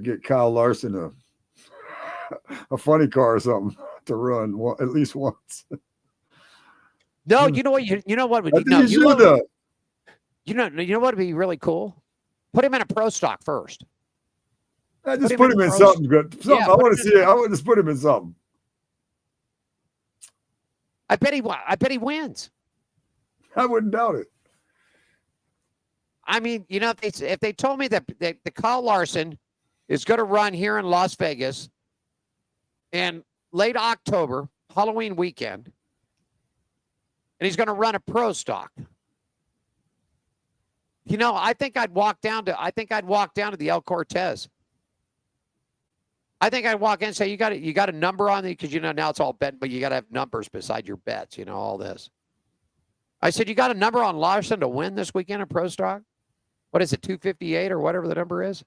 get Kyle Larson a funny car or something to run at least once. No, you know what? You know what would be you know what would be really cool? Put him in a pro stock first. Just put him in something good. I want to see it. I want to just put him in something. I bet he wins. I wouldn't doubt it. I mean, if they told me that the Kyle Larson is going to run here in Las Vegas in late October, Halloween weekend, and he's going to run a pro stock. I think I'd walk down to the El Cortez. I think I'd walk in and say, you got a number on it? Because, now it's all bet, but you got to have numbers beside your bets, all this. I said, you got a number on Larson to win this weekend in Pro Stock? What is it, 258 or whatever the number is?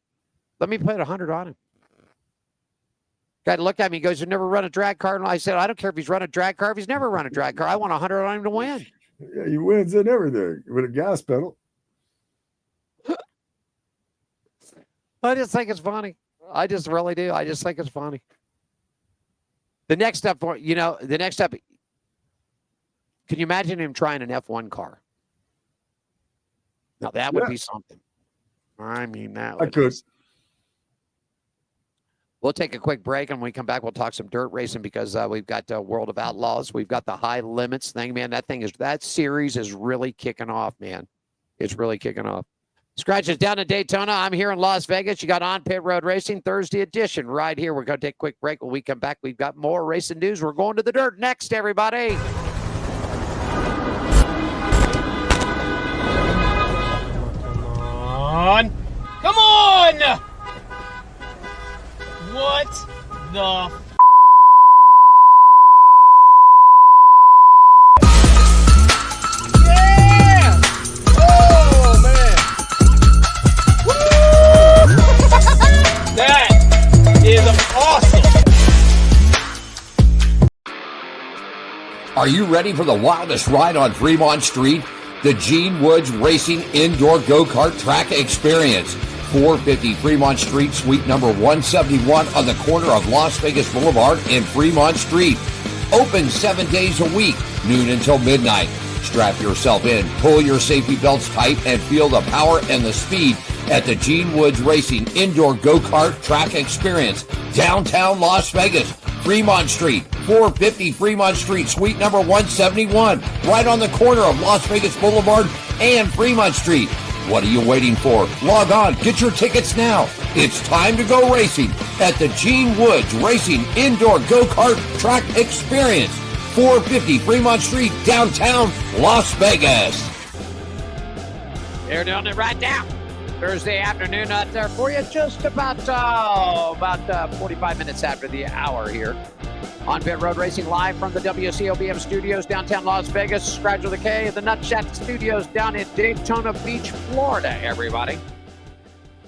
Let me put 100 on him. Guy looked at me, he goes, you never run a drag car? And I said, I don't care if he's run a drag car. If he's never run a drag car, I want 100 on him to win. Yeah, he wins in everything with a gas pedal. I just think it's funny. I just really do. I just think it's funny. The next step, can you imagine him trying an F1 car? Now, that would be something. I mean, that would. I could. We'll take a quick break, and when we come back, we'll talk some dirt racing because we've got World of Outlaws. We've got the High Limits thing, man. That series is really kicking off, man. It's really kicking off. Skratch is down in Daytona. I'm here in Las Vegas. You got On Pit Road Racing Thursday edition right here. We're going to take a quick break. When we come back, we've got more racing news. We're going to the dirt next, everybody. Come on! What the yeah! Oh, man! Woo! That is awesome! Are you ready for the wildest ride on Fremont Street? The Gene Woods Racing Indoor Go-Kart Track Experience. 450 Fremont Street, suite number 171 on the corner of Las Vegas Boulevard and Fremont Street. Open 7 days a week, noon until midnight. Strap yourself in, pull your safety belts tight, and feel the power and the speed at the Gene Woods Racing Indoor Go-Kart Track Experience, downtown Las Vegas. Fremont Street, 450 Fremont Street, suite number 171, right on the corner of Las Vegas Boulevard and Fremont Street. What are you waiting for? Log on, get your tickets now. It's time to go racing at the Gene Woods Racing Indoor Go-Kart Track Experience, 450 Fremont Street, downtown Las Vegas. They're doing it right now. Thursday afternoon out there for you, just about 45 minutes after the hour here. On Pit Road Racing live from the WCOBM studios downtown Las Vegas. Skratch with a K, the Nut Shack studios down in Daytona Beach, Florida, everybody.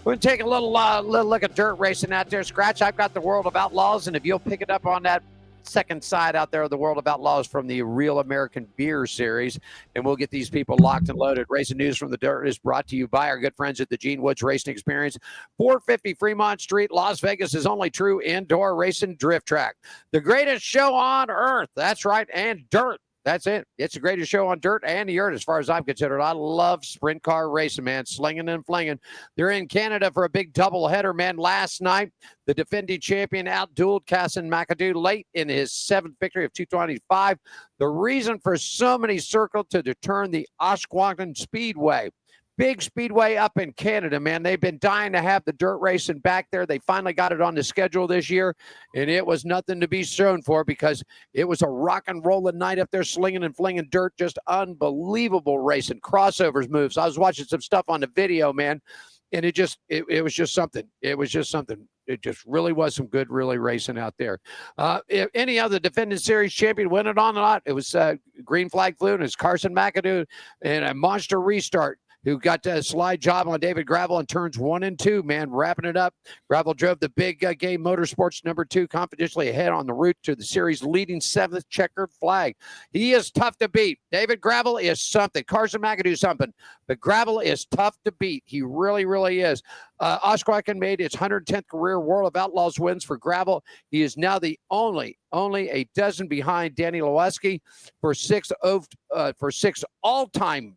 We're going to take a little look at dirt racing out there. Skratch, I've got the World of Outlaws, and if you'll pick it up on that second side out there of the World of Outlaws from the Real American Beer Series, and we'll get these people locked and loaded. Racing news from the dirt is brought to you by our good friends at the Gene Woods Racing Experience, 450 Fremont Street, Las Vegas' only true indoor racing drift track. The greatest show on earth. That's right, and dirt. That's it. It's the greatest show on dirt and the earth as far as I'm concerned. I love sprint car racing, man, slinging and flinging. They're in Canada for a big doubleheader, man. Last night, the defending champion outdueled Casson McAdoo late in his 7th victory of 225. The reason for so many circled to return the Oshkosh Speedway. Big speedway up in Canada, man. They've been dying to have the dirt racing back there. They finally got it on the schedule this year, and it was nothing to be shown for because it was a rock and rolling night up there, slinging and flinging dirt, just unbelievable racing, crossovers moves. I was watching some stuff on the video, man, and it was just something. It was just something. It just really was some good, really racing out there. If any other defending series champion went it on a lot, it was green flag flew, and it's Carson McAdoo and a monster restart, who got a slide job on David Gravel in turns 1 and 2, man, wrapping it up. Gravel drove the big game Motorsports #2 confidentially ahead on the route to the series leading 7th checkered flag. He is tough to beat. David Gravel is something. Carson McAdoo something. But Gravel is tough to beat. He really, really is. Oshkosh made its 110th career World of Outlaws wins for Gravel. He is now the only a dozen behind Danny Lewinsky for six all-time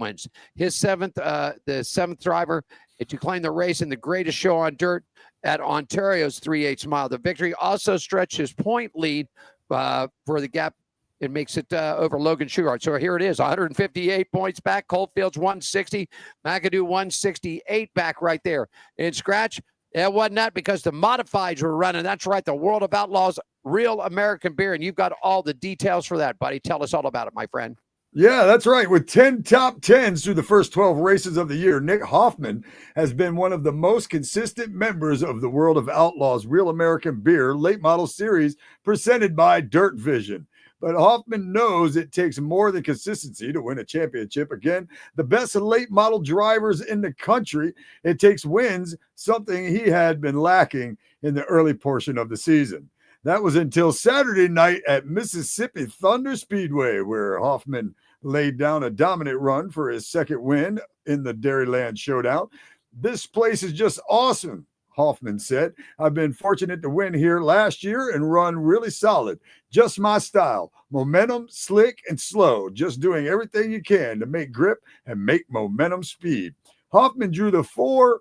wins. His 7th, the 7th driver to claim the race in the greatest show on dirt at Ontario's 3/8 mile. The victory also stretched his point lead for the gap. It makes it over Logan Schuchart. So here it is, 158 points back. Coldfield's 160. McAdoo 168 back right there. And Skratch, it wasn't that because the modifieds were running. That's right, the World of Outlaws Real American Beer. And you've got all the details for that, buddy. Tell us all about it, my friend. Yeah, that's right. With 10 top 10s through the first 12 races of the year, Nick Hoffman has been one of the most consistent members of the World of Outlaws Real American Beer Late Model Series presented by Dirt Vision. But Hoffman knows it takes more than consistency to win a championship. Again, the best late model drivers in the country, it takes wins, something he had been lacking in the early portion of the season. That was until Saturday night at Mississippi Thunder Speedway, where Hoffman laid down a dominant run for his 2nd win in the Dairyland Showdown. This place is just awesome, Hoffman said. I've been fortunate to win here last year and run really solid. Just my style. Momentum, slick, and slow. Just doing everything you can to make grip and make momentum speed. Hoffman drew the 4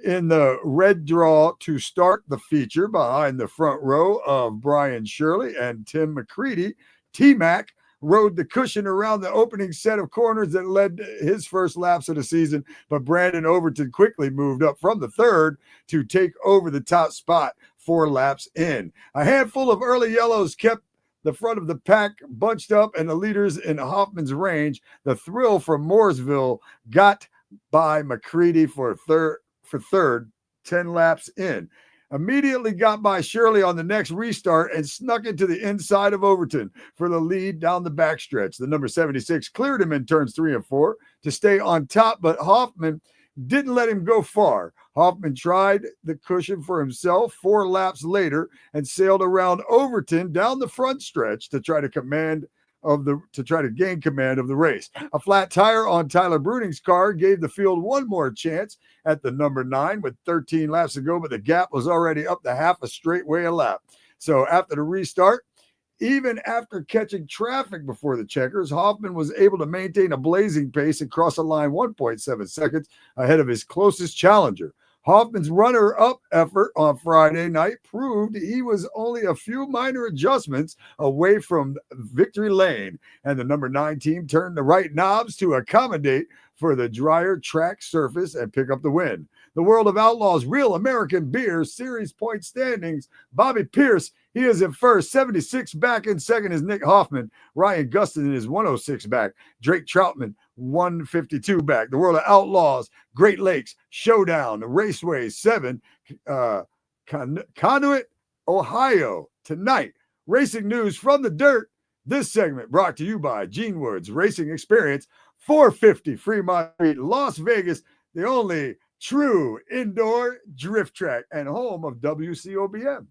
in the red draw to start the feature behind the front row of Brian Shirley and Tim McCready. T-Mac rode the cushion around the opening set of corners that led to his first laps of the season, but Brandon Overton quickly moved up from the third to take over the top spot 4 laps in. A handful of early yellows kept the front of the pack bunched up and the leaders in Hoffman's range. The thrill from Mooresville got by McCready for third, 10 laps in. Immediately got by Shirley on the next restart and snuck into the inside of Overton for the lead down the backstretch. The number 76 cleared him in turns 3 and 4 to stay on top, but Hoffman didn't let him go far. Hoffman tried the cushion for himself 4 laps later and sailed around Overton down the front stretch to try to gain command of the race. A flat tire on Tyler Bruning's car gave the field one more chance at the number 9 with 13 laps to go, but the gap was already up to half a straightaway a lap. So after the restart, even after catching traffic before the checkers, Hoffman was able to maintain a blazing pace and cross the line 1.7 seconds ahead of his closest challenger. Hoffman's runner-up effort on Friday night proved he was only a few minor adjustments away from victory lane, and the number 9 team turned the right knobs to accommodate for the drier track surface and pick up the win. The World of Outlaws Real American Beer Series point standings, Bobby Pierce, he is in first, 76 back. In second is Nick Hoffman. Ryan Gustin is 106 back. Drake Troutman, 152 back. The World of Outlaws, Great Lakes, Showdown, Raceway 7, Conduit, Ohio. Tonight, racing news from the dirt. This segment brought to you by Gene Woods Racing Experience, 450 Fremont Street, Las Vegas, the only true indoor drift track and home of WCOBM.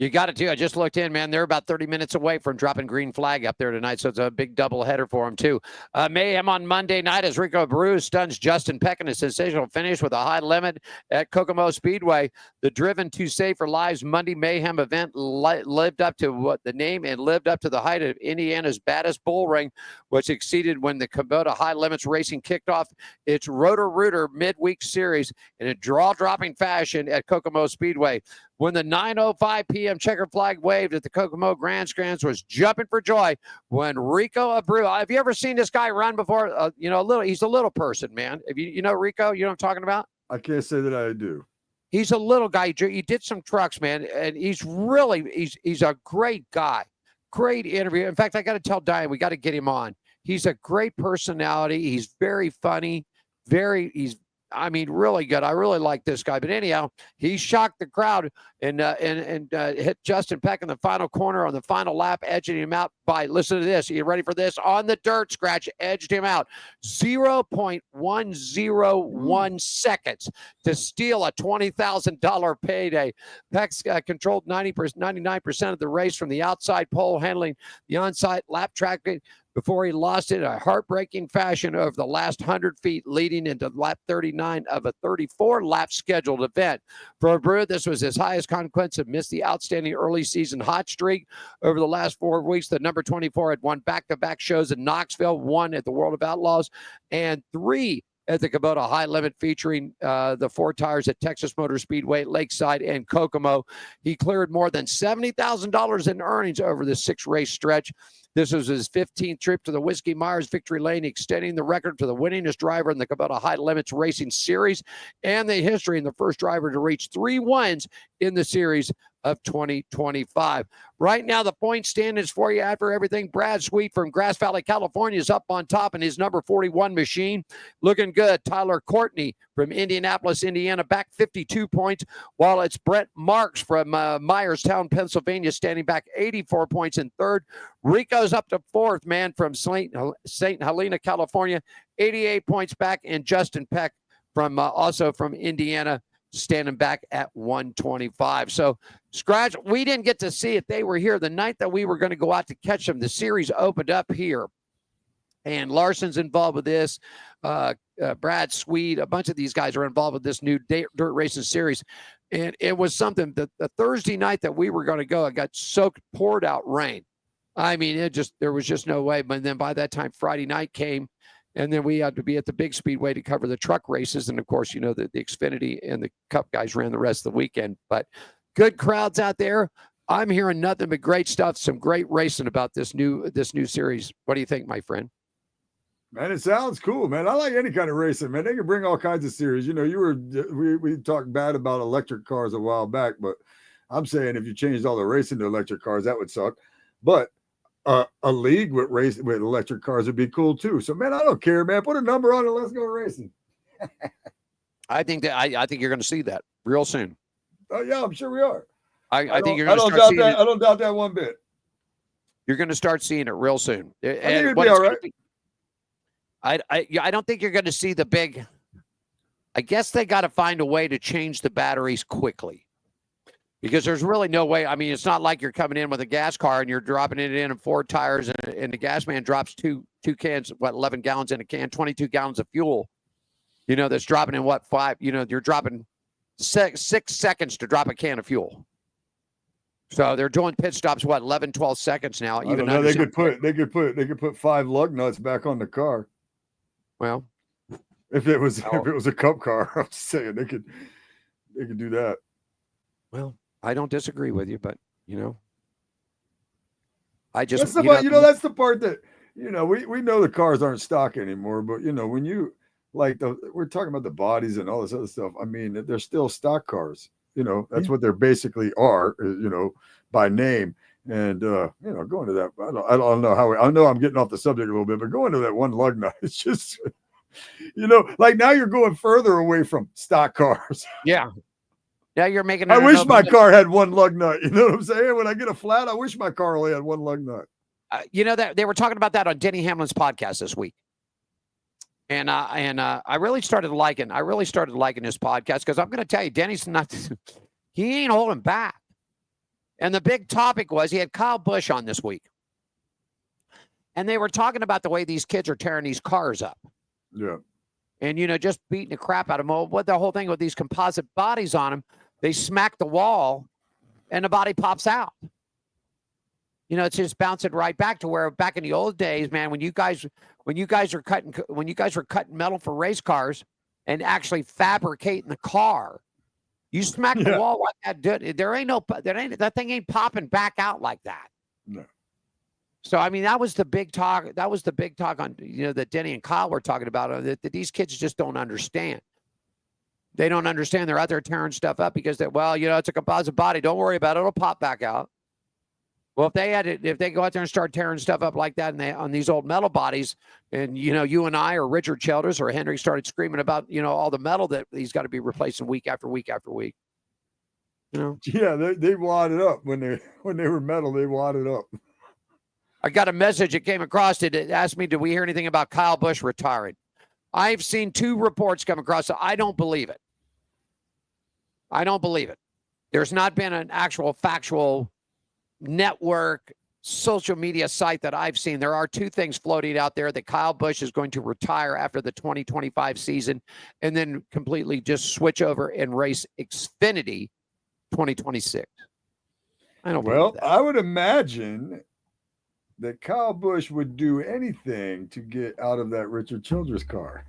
You got it, too. I just looked in, man. They're about 30 minutes away from dropping green flag up there tonight, so it's a big double header for them, too. Mayhem on Monday night as Rico Abreu stuns Justin Peck in a sensational finish with a high limit at Kokomo Speedway. The Driven to Save for Lives Monday Mayhem event lived up to what the name and lived up to the height of Indiana's baddest bull ring, which exceeded when the Kubota High Limits Racing kicked off its Rotor-Rooter midweek series in a draw-dropping fashion at Kokomo Speedway. When the 9:05 p.m. checker flag waved at the Kokomo Grandstands, was jumping for joy when Rico Abreu. Have you ever seen this guy run before? He's a little person, man. If you know Rico, you know what I'm talking about? I can't say that I do. He's a little guy. He did some trucks, man, and he's a great guy. Great interview. In fact, I got to tell Diane, we got to get him on. He's a great personality. He's very funny. Really good. I really like this guy. But anyhow, he shocked the crowd and hit Justin Peck in the final corner on the final lap, edging him out by, listen to this. Are you ready for this? On the dirt, Skratch edged him out 0.101 seconds to steal a $20,000 payday. Peck's controlled 99% of the race from the outside pole, handling the onside lap tracking before he lost it in a heartbreaking fashion over the last 100 feet leading into lap 39 of a 34-lap scheduled event. For Abreu, this was his highest consequence of missed the outstanding early season hot streak. Over the last 4 weeks, the number 24 had won back-to-back shows in Knoxville, 1 at the World of Outlaws, and 3 at the Kubota High Limit, featuring the 4 tires at Texas Motor Speedway, Lakeside, and Kokomo. He cleared more than $70,000 in earnings over the 6-race stretch. This was his 15th trip to the Whiskey Myers victory lane, extending the record to the winningest driver in the Kubota High Limits Racing Series and the history in the first driver to reach 3 wins in the series of 2025. Right now, the point standings for you after everything. Brad Sweet from Grass Valley, California is up on top in his number 41 machine. Looking good. Tyler Courtney from Indianapolis, Indiana, back 52 points, while it's Brett Marks from Myerstown, Pennsylvania, standing back 84 points in third. Rico's up to fourth, man, from St. Helena, California, 88 points back, and Justin Peck from also from Indiana, standing back at 125. So, Skratch, we didn't get to see it. They were here the night that we were going to go out to catch them. The series opened up here, and Larson's involved with this. Brad Sweet, a bunch of these guys are involved with this new dirt racing series. And it was something that the Thursday night that we were going to go, it got soaked, poured out rain. There was just no way. But then by that time, Friday night came, and then we had to be at the big speedway to cover the truck races. And of course, the Xfinity and the Cup guys ran the rest of the weekend, but good crowds out there. I'm hearing nothing but great stuff. Some great racing about this new series. What do you think, my friend? Man, it sounds cool, man. I like any kind of racing, man. They can bring all kinds of series. You know, we talked bad about electric cars a while back, but I'm saying if you changed all the racing to electric cars, that would suck. But a league with electric cars would be cool too. So, man, I don't care, man. Put a number on it. Let's go racing. I think you're going to see that real soon. Oh yeah, I'm sure we are. I think you're going to start seeing it. I don't doubt that one bit. You're going to start seeing it real soon. I think it'd be all right. I don't think you're going to see the big. I guess they got to find a way to change the batteries quickly, because there's really no way. I mean, it's not like you're coming in with a gas car and you're dropping it in 4 tires, and the gas man drops two cans, 11 gallons in a can, 22 gallons of fuel. You know, that's dropping in 5. You know, you're dropping 6 seconds to drop a can of fuel. So they're doing pit stops 11, 12 seconds now. Even though they could put 5 lug nuts back on the car. Well, if it was a cup car, I'm just saying they could do that. Well, I don't disagree with you, but I just that's the part that we know the cars aren't stock anymore, but when you we're talking about the bodies and all this other stuff. I mean, they're still stock cars. That's what they're basically are. By name. And going to that, I don't know how. I know I'm getting off the subject a little bit, but going to that one lug nut, it's just, like now you're going further away from stock cars. Yeah. Now you're making. I wish my car had one lug nut. You know what I'm saying? When I get a flat, I wish my car only had one lug nut. That they were talking about that on Denny Hamlin's podcast this week, and I really started liking his podcast, because I'm going to tell you, Denny's not. He ain't holding back. And the big topic was, he had Kyle Busch on this week. And they were talking about the way these kids are tearing these cars up. Yeah. And, just beating the crap out of them. What the whole thing with these composite bodies on them, they smack the wall and the body pops out. It's just bouncing right back to where back in the old days, man, when you guys were cutting metal for race cars and actually fabricating the car, you smack the wall like that, that thing ain't popping back out like that. No. So, I mean, that was the big talk. That was the big talk on, that Denny and Kyle were talking about, that these kids just don't understand. They don't understand. They're out there tearing stuff up because it's a composite body. Don't worry about it. It'll pop back out. Well, if they go out there and start tearing stuff up like that on these old metal bodies, and, you and I or Richard Childers or Henry started screaming about, all the metal that he's got to be replacing week after week after week. Yeah, they wadded up when they were metal. They wadded up. I got a message that came across. It asked me, "Did we hear anything about Kyle Busch retiring?" I've seen 2 reports come across. So I don't believe it. There's not been an actual factual network social media site that I've seen. There are 2 things floating out there, that Kyle Busch is going to retire after the 2025 season and then completely just switch over and race Xfinity 2026. I don't believe that. I would imagine that Kyle Busch would do anything to get out of that Richard Childress car.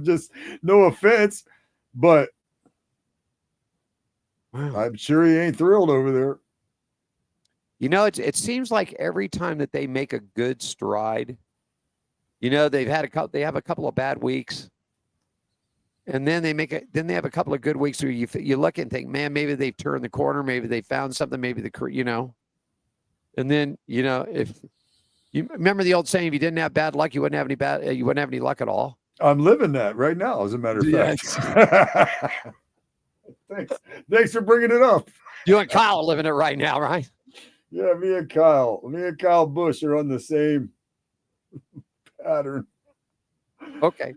Just no offense, but I'm sure he ain't thrilled over there. It seems like every time that they make a good stride, they have a couple of bad weeks, and then they have a couple of good weeks where you look and think, man, maybe they've turned the corner, maybe they found something, maybe and then if you remember the old saying, if you didn't have bad luck, you wouldn't have any luck at all. I'm living that right now, as a matter of fact. Thanks for bringing it up. You and Kyle are living it right now, right? Yeah, me and Kyle Busch are on the same pattern. Okay.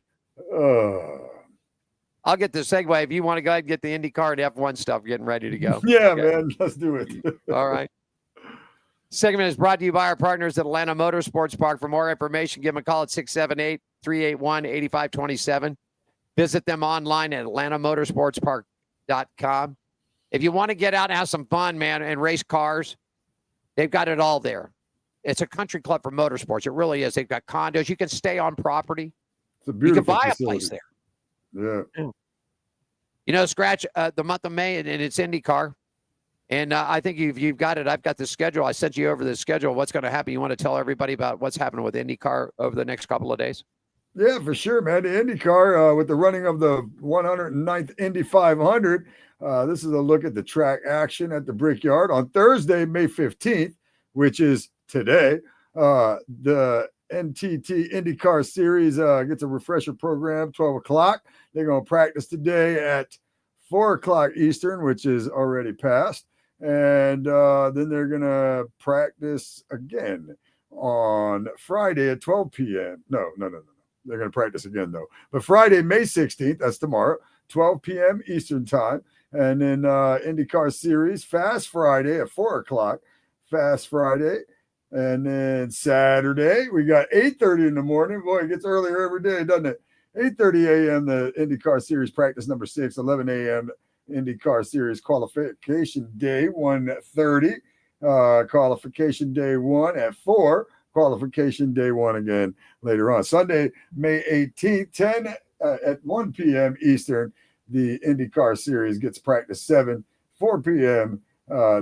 I'll get the segue. If you want to go ahead and get the IndyCar and F1 stuff getting ready to go. Yeah, okay. Man, let's do it. All right. Segment is brought to you by our partners at Atlanta Motorsports Park. For more information, give them a call at 678-381-8527. Visit them online at atlantamotorsportspark.com. If you want to get out and have some fun, man, and race cars, they've got it all there. It's a country club for motorsports. It really is. They've got condos. You can stay on property. It's a beautiful You can buy facility. a place there. Yeah. Skratch, the month of May, and it's IndyCar. And I think you've got it. I've got the schedule. I sent you over the schedule. What's going to happen? You want to tell everybody about what's happening with IndyCar over the next couple of days? Yeah, for sure, man. The IndyCar with the running of the 109th Indy 500. This is a look at the track action at the Brickyard on Thursday, May 15th, which is today. The NTT IndyCar Series gets a refresher program, 12 o'clock. They're going to practice today at 4 o'clock Eastern, which is already passed. And then they're going to practice again on Friday at 12 p.m. No. They're going to practice again, though. But Friday, May 16th, that's tomorrow, 12 p.m. Eastern time. And then IndyCar Series, Fast Friday at 4 o'clock, Fast Friday. And then Saturday, we got 8:30 in the morning. Boy, it gets earlier every day, doesn't it? 8:30 a.m., the IndyCar Series practice number 6, 11 a.m., IndyCar Series qualification day, 1:30. Qualification day 1 at 4. Qualification day 1 again later on. Sunday, May 18th, 10 at 1 p.m. Eastern, the IndyCar Series gets practice 7. 4 p.m.,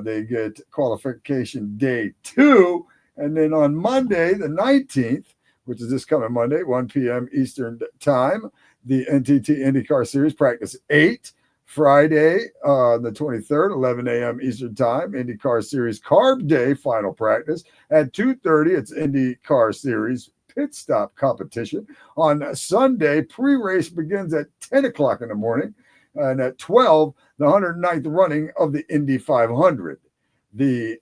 they get qualification day 2. And then on Monday, the 19th, which is this coming Monday, 1 p.m. Eastern time, the NTT IndyCar Series practice 8. Friday, the 23rd, 11 a.m. Eastern time, IndyCar Series Carb Day final practice. At 2:30, it's IndyCar Series pit stop competition. On Sunday, pre-race begins at 10 o'clock in the morning. And at 12, the 109th running of the Indy 500. The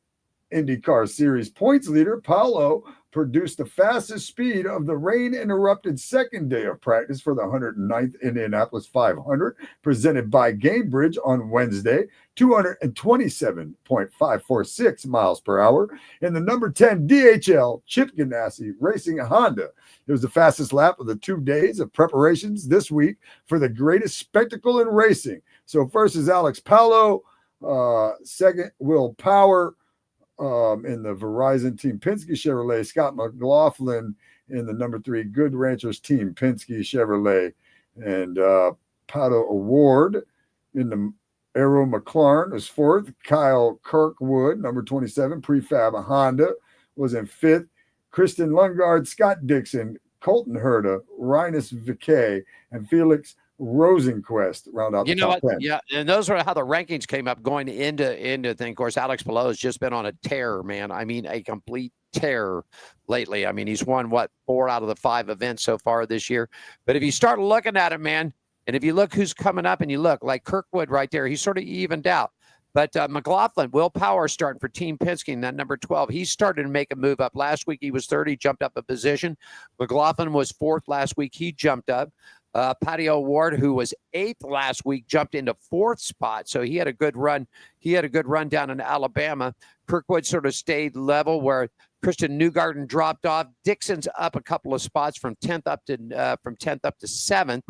IndyCar Series points leader, Paolo, produced the fastest speed of the rain-interrupted second day of practice for the 109th Indianapolis 500, presented by Gamebridge on Wednesday, 227.546 miles per hour. In the number 10 DHL Chip Ganassi Racing Honda, it was the fastest lap of the 2 days of preparations this week for the greatest spectacle in racing. So first is Alex Paolo, second Will Power, in the Verizon Team Penske Chevrolet, Scott McLaughlin in the number 3 Good Ranchers Team Penske Chevrolet, and Pato Award in the Arrow McLaren was 4th. Kyle Kirkwood, number 27 Prefab Honda, was in 5th. Kristen Lundgaard, Scott Dixon, Colton Herta, Rinus VeeKay, and Felix Rosenquist round out the top 10. Yeah, and those are how the rankings came up going into thing. Of course, Alex Palou has just been on a tear, man. I mean, a complete tear lately. I mean, he's won 4 out of the 5 events so far this year. But if you start looking at it, man, and if you look who's coming up and you look like Kirkwood right there, he's sort of evened out. But McLaughlin, Will Power starting for Team Penske in that number 12. He's starting to make a move up. Last week he was 3rd. He jumped up a position. McLaughlin was 4th last week. He jumped up. Patio Ward, who was 8th last week, jumped into 4th spot. So he had a good run. He had a good run down in Alabama. Kirkwood sort of stayed level where Christian Newgarden dropped off. Dixon's up a couple of spots from 10th up to 7th.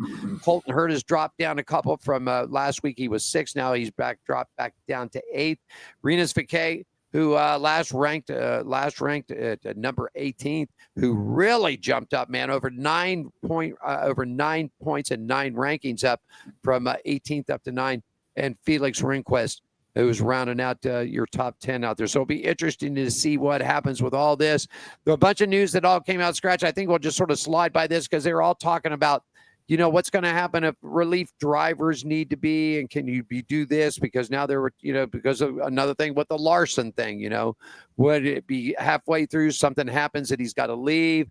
Colton Hurt has dropped down a couple from last week. He was 6th. Now he's dropped back down to 8th. Rinus VeeKay, who last ranked at number 18th, who really jumped up, man, over 9 points and 9 rankings up from 18th up to 9. And Felix Rehnquist, who's rounding out your top 10 out there. So it'll be interesting to see what happens with all this. There are a bunch of news that all came out, Skratch. I think we'll just sort of slide by this because they're all talking about, you know, what's going to happen if relief drivers need to be, and can you do this? Because now there were, you know, because of another thing with the Larson thing, you know, would it be halfway through something happens that he's got to leave,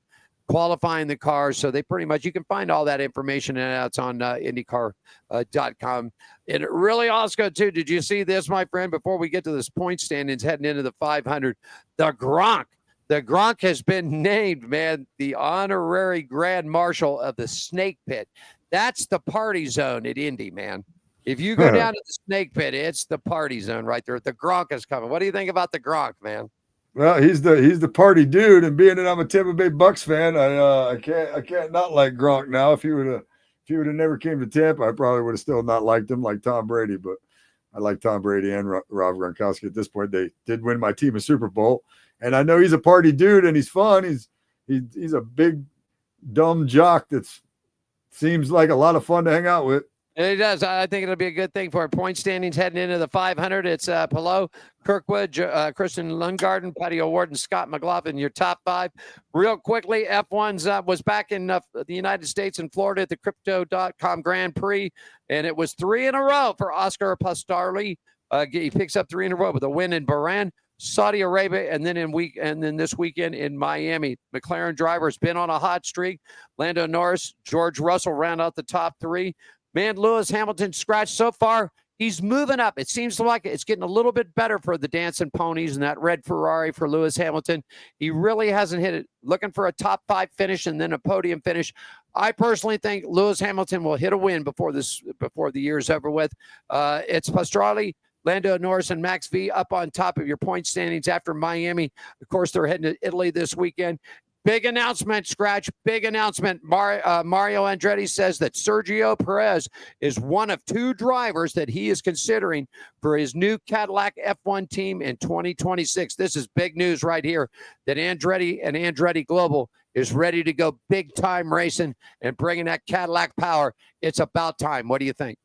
qualifying the car? So they pretty much, you can find all that information, and it's on IndyCar.com. And really, Oscar, too, did you see this, my friend, before we get to this point standings heading into the 500, the Gronk has been named, man, the honorary grand marshal of the Snake Pit. That's the party zone at Indy, man. If you go down to the Snake Pit, it's the party zone right there. The Gronk is coming. What do you think about the Gronk, man? Well, he's the party dude, and being that I'm a Tampa Bay Bucks fan, I can't not like Gronk now. If he would have never came to Tampa, I probably would have still not liked him like Tom Brady. But I like Tom Brady and Rob Gronkowski at this point. They did win my team a Super Bowl. And I know he's a party dude and he's fun. He's a big, dumb jock that seems like a lot of fun to hang out with. It does. I think it'll be a good thing for point standings heading into the 500. It's Palou, Kirkwood, Christian Lundgarden, Patty O'Ward, and Scott McLaughlin, your top 5. Real quickly, F1's was back in the United States and Florida at the Crypto.com Grand Prix, and it was 3 in a row for Oscar Pastarli. He picks up 3 in a row with a win in Bahrain, Saudi Arabia, and then this weekend in Miami. McLaren driver's been on a hot streak. Lando Norris, George Russell round out the top 3. Man, Lewis Hamilton Skratch so far, he's moving up. It seems like it's getting a little bit better for the Dancing Ponies and that red Ferrari for Lewis Hamilton. He really hasn't hit it. Looking for a top 5 finish and then a podium finish. I personally think Lewis Hamilton will hit a win before the year's over with. It's Pastrana, Lando Norris, and Max V up on top of your point standings after Miami. Of course, they're heading to Italy this weekend. Big announcement, Skratch. Big announcement. Mario Andretti says that Sergio Perez is one of 2 drivers that he is considering for his new Cadillac F1 team in 2026. This is big news right here that Andretti and Andretti Global is ready to go big time racing and bringing that Cadillac power. It's about time. What do you think?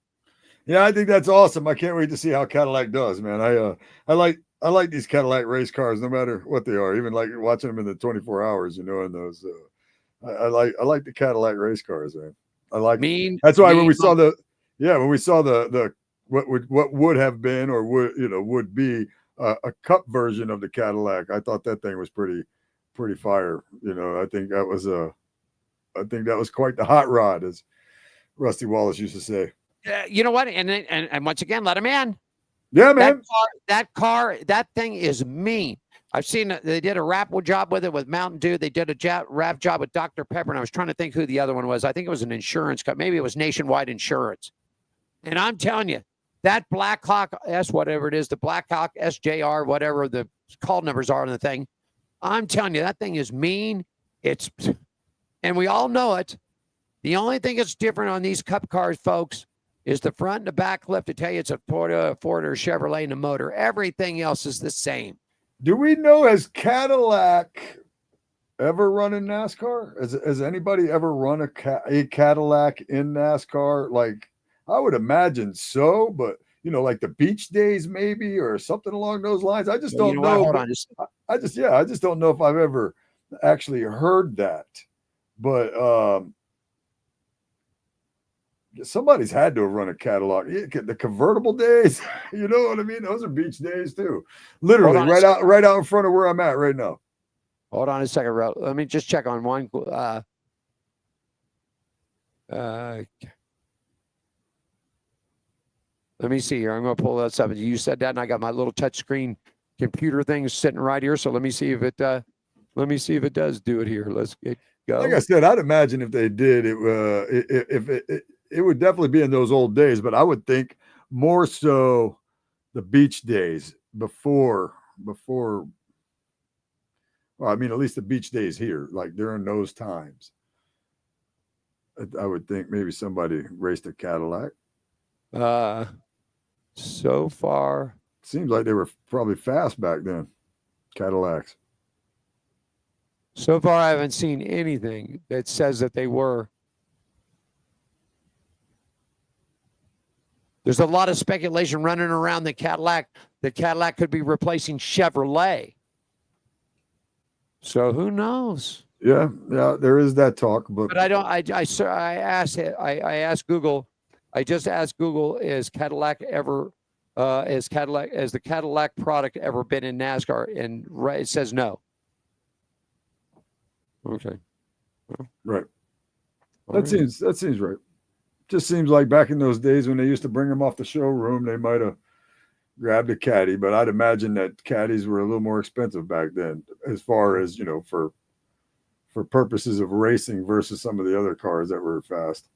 Yeah, I think that's awesome. I can't wait to see how Cadillac does, man. I like these Cadillac race cars, no matter what they are. Even like watching them in the 24 hours, in those. I like the Cadillac race cars, man. I like. That's why when we saw the what would have been or would be a cup version of the Cadillac, I thought that thing was pretty fire. I think that was quite the hot rod, as Rusty Wallace used to say. You know what? And once again, let him in. Yeah, man. That thing is mean. I've seen they did a rap job with it with Mountain Dew. They did a rap job with Dr. Pepper, and I was trying to think who the other one was. I think it was an insurance company. Maybe it was Nationwide Insurance. And I'm telling you, that Black Hawk S, whatever it is, the Black Hawk SJR, whatever the call numbers are on the thing, I'm telling you, that thing is mean. And we all know it. The only thing that's different on these cup cars, folks, is the front and the back lift to tell you it's a Toyota, Ford, or Chevrolet and a motor. Everything else is the same. Do we know, has Cadillac ever run in NASCAR? Has anybody ever run a Cadillac in NASCAR? Like, I would imagine so, but like the beach days maybe, or something along those lines. I just don't know. Hold on. I just don't know if I've ever actually heard that. But somebody's had to have run a Cadillac. The convertible days, you know what I mean? Those are beach days too. Literally right out in front of where I'm at right now. Hold on a second, Ro. Let me just check on one. Let me see here. I'm going to pull that up. You said that, and I got my little touch screen computer thing sitting right here. So let me see if it. Let me see if it does do it here. Let's go. Like I said, I'd imagine if they did, it would definitely be in those old days. But I would think more so the beach days before. Well, I mean, at least the beach days here, like during those times. I would think maybe somebody raced a Cadillac. So far, seems like they were probably fast back then, Cadillacs. So far, I haven't seen anything that says that they were. There's a lot of speculation running around the Cadillac. The Cadillac could be replacing Chevrolet. So who knows? Yeah, there is that talk, but I don't. I asked Google. I just asked Google: Is Cadillac ever? Has the Cadillac product ever been in NASCAR? And it says no. Okay. Well, right. That seems right. Just seems like back in those days when they used to bring them off the showroom, they might have grabbed a caddy, but I'd imagine that caddies were a little more expensive back then, as far as for purposes of racing versus some of the other cars that were fast.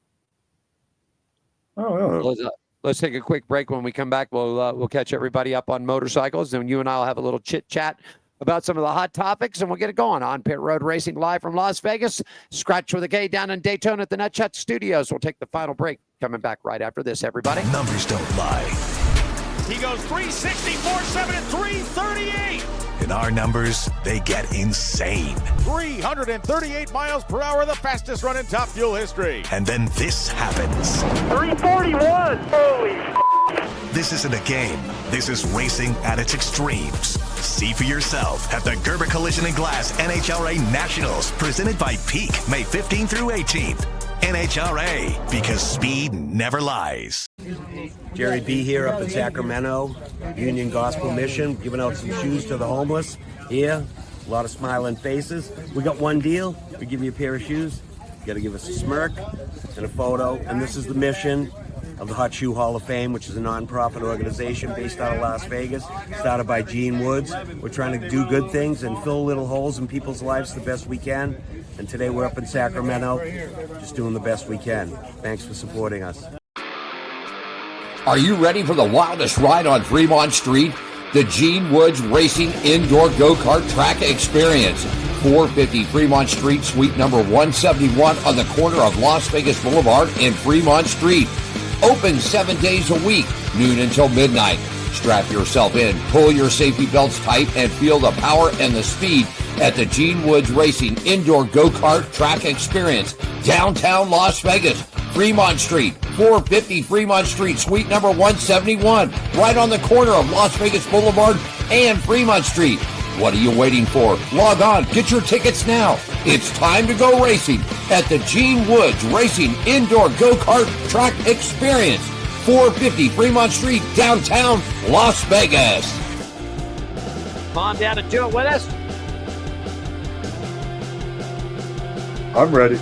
Oh yeah. Let's take a quick break. When we come back, we'll catch everybody up on motorcycles, and you and I will have a little chit chat about some of the hot topics, and we'll get it going on Pit Road Racing live from Las Vegas. Skratch with a K down in Daytona at the Nutshot Studios. We'll take the final break. Coming back right after this, everybody. Numbers don't lie. He goes 360, 4.7, and 338. And our numbers, they get insane. 338 miles per hour, the fastest run in Top Fuel history. And then this happens. 341. Holy This isn't a game. This is racing at its extremes. See for yourself at the Gerber Collision and Glass NHRA Nationals, presented by Peak, May 15th through 18th. NHRA, because speed never lies. Jerry B here up in Sacramento, Union Gospel Mission, giving out some shoes to the homeless. Here, a lot of smiling faces. We got one deal. We give you a pair of shoes. You got to give us a smirk and a photo. And this is the mission of the Hot Shoe Hall of Fame, which is a non-profit organization based out of Las Vegas, started by Gene Woods. We're trying to do good things and fill little holes in people's lives the best we can. And today we're up in Sacramento, just doing the best we can. Thanks for supporting us. Are you ready for the wildest ride on Fremont Street? The Gene Woods Racing Indoor Go-Kart Track Experience. 450 Fremont Street, suite number 171 on the corner of Las Vegas Boulevard and Fremont Street. Open 7 days a week, noon until midnight. Strap yourself in, pull your safety belts tight, and feel the power and the speed at the Gene Woods Racing Indoor Go-Kart Track Experience, downtown Las Vegas, Fremont Street, 450 Fremont Street, suite number 171, right on the corner of Las Vegas Boulevard and Fremont Street. What are you waiting for? Log on, get your tickets now. It's time to go racing at the Gene Woods Racing Indoor Go-Kart Track Experience, 450 Fremont Street, downtown Las Vegas. Come on down and do it with us. I'm ready.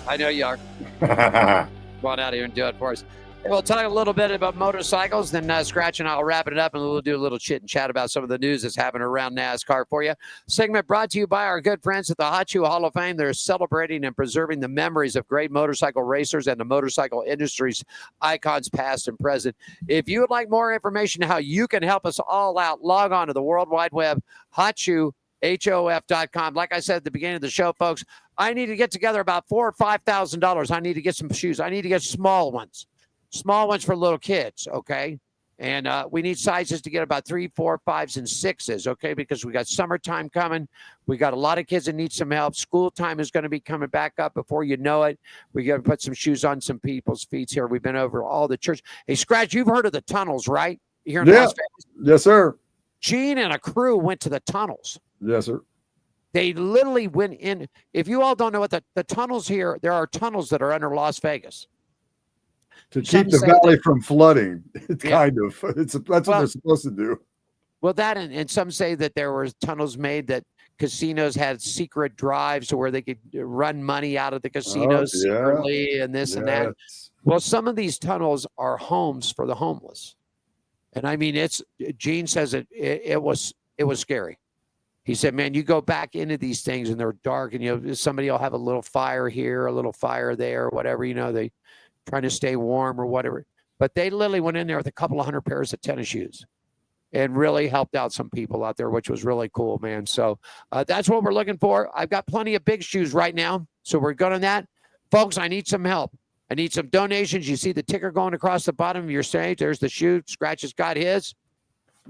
I know you are. Come on out here and do it for us. Hey, we'll talk a little bit about motorcycles, then Skratch and I'll wrap it up, and we'll do a little chit and chat about some of the news that's happening around NASCAR for you. Segment brought to you by our good friends at the Hot Shoe Hall of Fame. They're celebrating and preserving the memories of great motorcycle racers and the motorcycle industry's icons past and present. If you would like more information on how you can help us all out, log on to the World Wide Web, hotshoehof.com. Like I said at the beginning of the show, folks, I need to get together about $4,000 or $5,000. I need to get some shoes. I need to get small ones for little kids, okay? And we need sizes to get about 3, 4, 5s, and 6s, okay? Because we got summertime coming. We got a lot of kids that need some help. School time is going to be coming back up before you know it. We got to put some shoes on some people's feet here. We've been over all the church. Hey, Skratch, you've heard of the tunnels, right? Here in Las Vegas. Yes, sir. Gene and a crew went to the tunnels. Yes, sir. They literally went in. If you all don't know what the tunnels here, there are tunnels that are under Las Vegas. To keep the valley from flooding, kind of. That's what they're supposed to do. Well, that and some say that there were tunnels made that casinos had secret drives where they could run money out of the casinos secretly and this and that. Well, some of these tunnels are homes for the homeless. And I mean, Gene says it was scary. He said, man, you go back into these things and they're dark and, somebody will have a little fire here, a little fire there, whatever, they trying to stay warm or whatever. But they literally went in there with a couple of 100 pairs of tennis shoes and really helped out some people out there, which was really cool, man. So that's what we're looking for. I've got plenty of big shoes right now. So we're good on that. Folks, I need some help. I need some donations. You see the ticker going across the bottom of your stage. There's the shoe. Skratch has got his.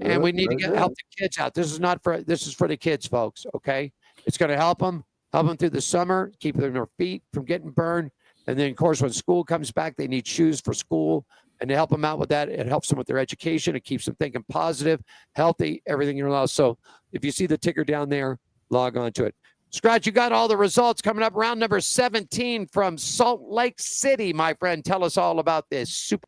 And we need to help the kids out. This is for the kids, folks, okay? It's going to help them through the summer, keep their feet from getting burned. And then, of course, when school comes back, they need shoes for school. And to help them out with that, it helps them with their education. It keeps them thinking positive, healthy, everything in your life. So if you see the ticker down there, log on to it. Skratch, you got all the results coming up. Round number 17 from Salt Lake City, my friend. Tell us all about this. Super.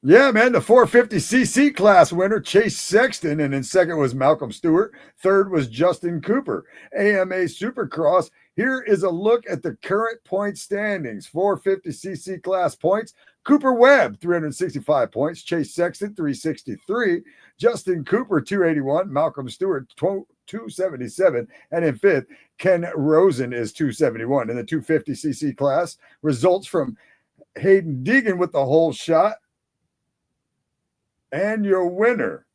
Yeah, man, the 450cc class winner, Chase Sexton, and in second was Malcolm Stewart. Third was Justin Cooper. AMA Supercross, here is a look at the current point standings. 450cc class points, Cooper Webb, 365 points. Chase Sexton, 363. Justin Cooper, 281. Malcolm Stewart, 277. And in fifth, Ken Rosen is 271. In the 250cc class, results from Hayden Deegan with the whole shot. And your winner.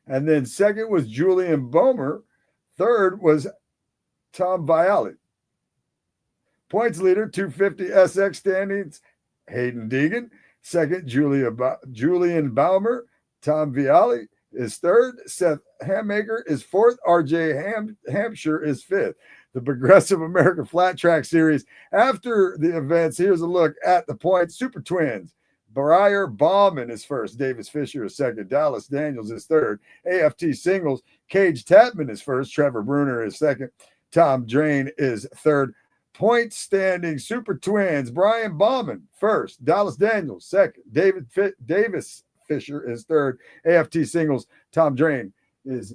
And then second was Julian Bomer. Third was Tom Viali. Points leader, 250 SX standings, Hayden Deegan. Second, Julian Baumer. Tom Viali is third. Seth Hammaker is 4th. RJ Hampshire is 5th. The Progressive American Flat Track Series. After the events, here's a look at the points. Super Twins. Briar Bauman is 1st. Davis Fisher is 2nd. Dallas Daniels is 3rd. AFT Singles. Cage Tapman is 1st. Trevor Bruner is 2nd. Tom Drain is 3rd. Point standing Super Twins. Brian Bauman 1st. Dallas Daniels 2nd. Davis Fisher is 3rd. AFT Singles. Tom Drain is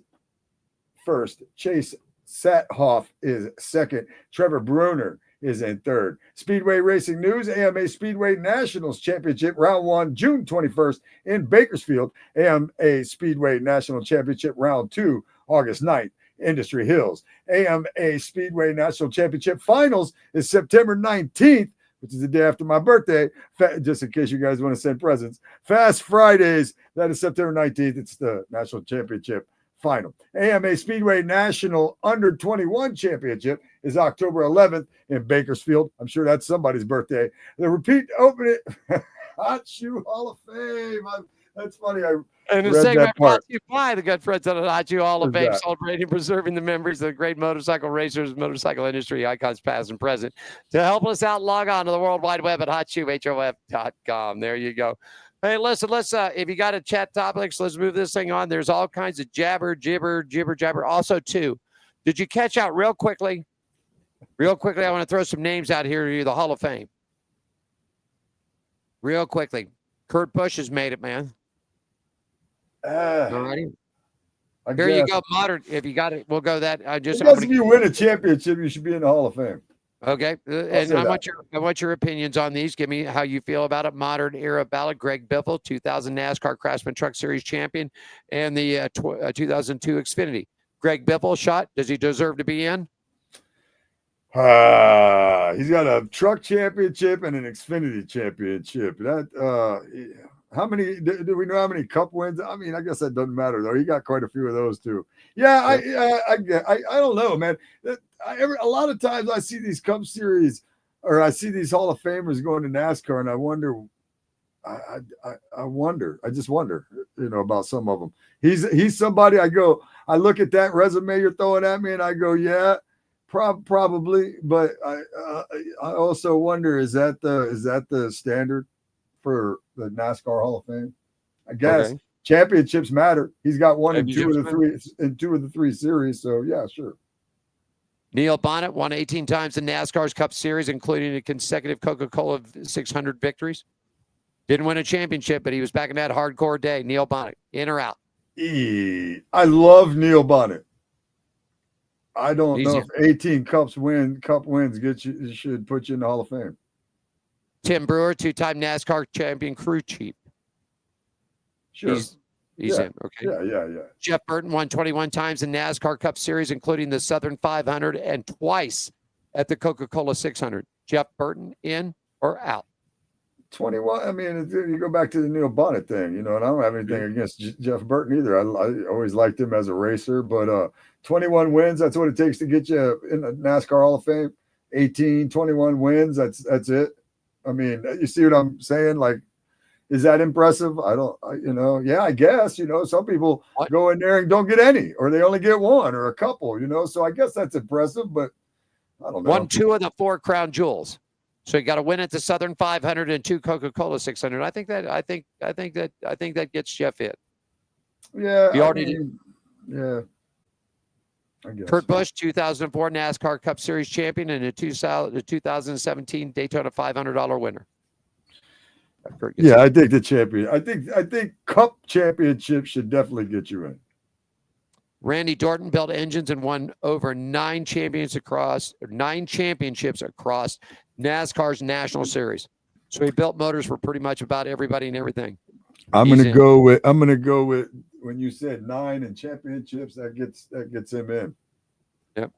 1st. Chase Sathoff is 2nd. Trevor Bruner is in 3rd. Speedway Racing News, AMA Speedway Nationals Championship, Round 1, June 21st in Bakersfield. AMA Speedway National Championship, Round 2, August 9th, Industry Hills. AMA Speedway National Championship Finals is September 19th, which is the day after my birthday, just in case you guys want to send presents. Fast Fridays, that is September 19th. It's the National Championship Final. AMA Speedway National Under 21 Championship is October 11th in Bakersfield. I'm sure that's somebody's birthday. The repeat opening Hot Shoe Hall of Fame. That's funny. And the segment brought to you by the good friends at the Hot Shoe Hall of Fame, celebrating and preserving the memories of the great motorcycle racers, motorcycle industry icons, past and present. To help us out, log on to the World Wide Web at hotshoehof.com. There you go. Hey, listen, let's, if you got a chat topics, let's move this thing on. There's all kinds of jibber, jabber. Also, too, did you catch out real quickly? Real quickly, I want to throw some names out here to the Hall of Fame. Real quickly. Kurt Busch has made it, man. All righty. Here you go, modern. If you got it, we'll go that. If you win a championship, you should be in the Hall of Fame. Okay, and I want your opinions on these. Give me how you feel about it. Modern era ballot: Greg Biffle, 2000 NASCAR Craftsman Truck Series champion, and the 2002 Xfinity. Greg Biffle shot. Does he deserve to be in? He's got a truck championship and an Xfinity championship. How many do we know how many cup wins? I mean, I guess that doesn't matter though. He got quite a few of those too. Yeah, I don't know, man. A lot of times I see these Cup Series or I see these Hall of Famers going to NASCAR, and I wonder. I just wonder, about some of them. He's somebody I look at that resume you're throwing at me, and I go, yeah, probably. But I also wonder, is that the standard for the NASCAR Hall of Fame? I guess championships matter. He's got one in two of the three series. So yeah, sure. Neil Bonnet won 18 times in NASCAR's Cup Series, including a consecutive Coca-Cola 600 victories. Didn't win a championship, but he was back in that hardcore day. Neil Bonnet, in or out? I love Neil Bonnet. I don't know if 18 cup wins should put you in the Hall of Fame. Tim Brewer, two-time NASCAR champion crew chief. Sure. He's in. Okay. Yeah. Jeff Burton won 21 times in NASCAR Cup Series, including the Southern 500 and twice at the Coca-Cola 600. Jeff Burton, in or out? 21. I mean, you go back to the Neil Bonnet thing, and I don't have anything against Jeff Burton either. I always liked him as a racer, but 21 wins, that's what it takes to get you in the NASCAR Hall of Fame. 21 wins, that's it. I mean, you see what I'm saying? Like, is that impressive? I guess, some people go in there and don't get any, or they only get one or a couple, so I guess that's impressive, but I don't know. Won 2 of the 4 crown jewels. So you got to win at the Southern 500 and 2 Coca-Cola 600. I think that gets Jeff in. Yeah. You already did. Yeah. I guess. Kurt Busch, 2004 NASCAR Cup Series champion and the 2017 Daytona $500 winner. Yeah, I think the champion. I think Cup championship should definitely get you in. Randy Dorton built engines and won over 9 championships across NASCAR's National Series. So he built motors for pretty much about everybody and everything. I'm gonna go with when you said 9 and championships, that gets him in. Yep.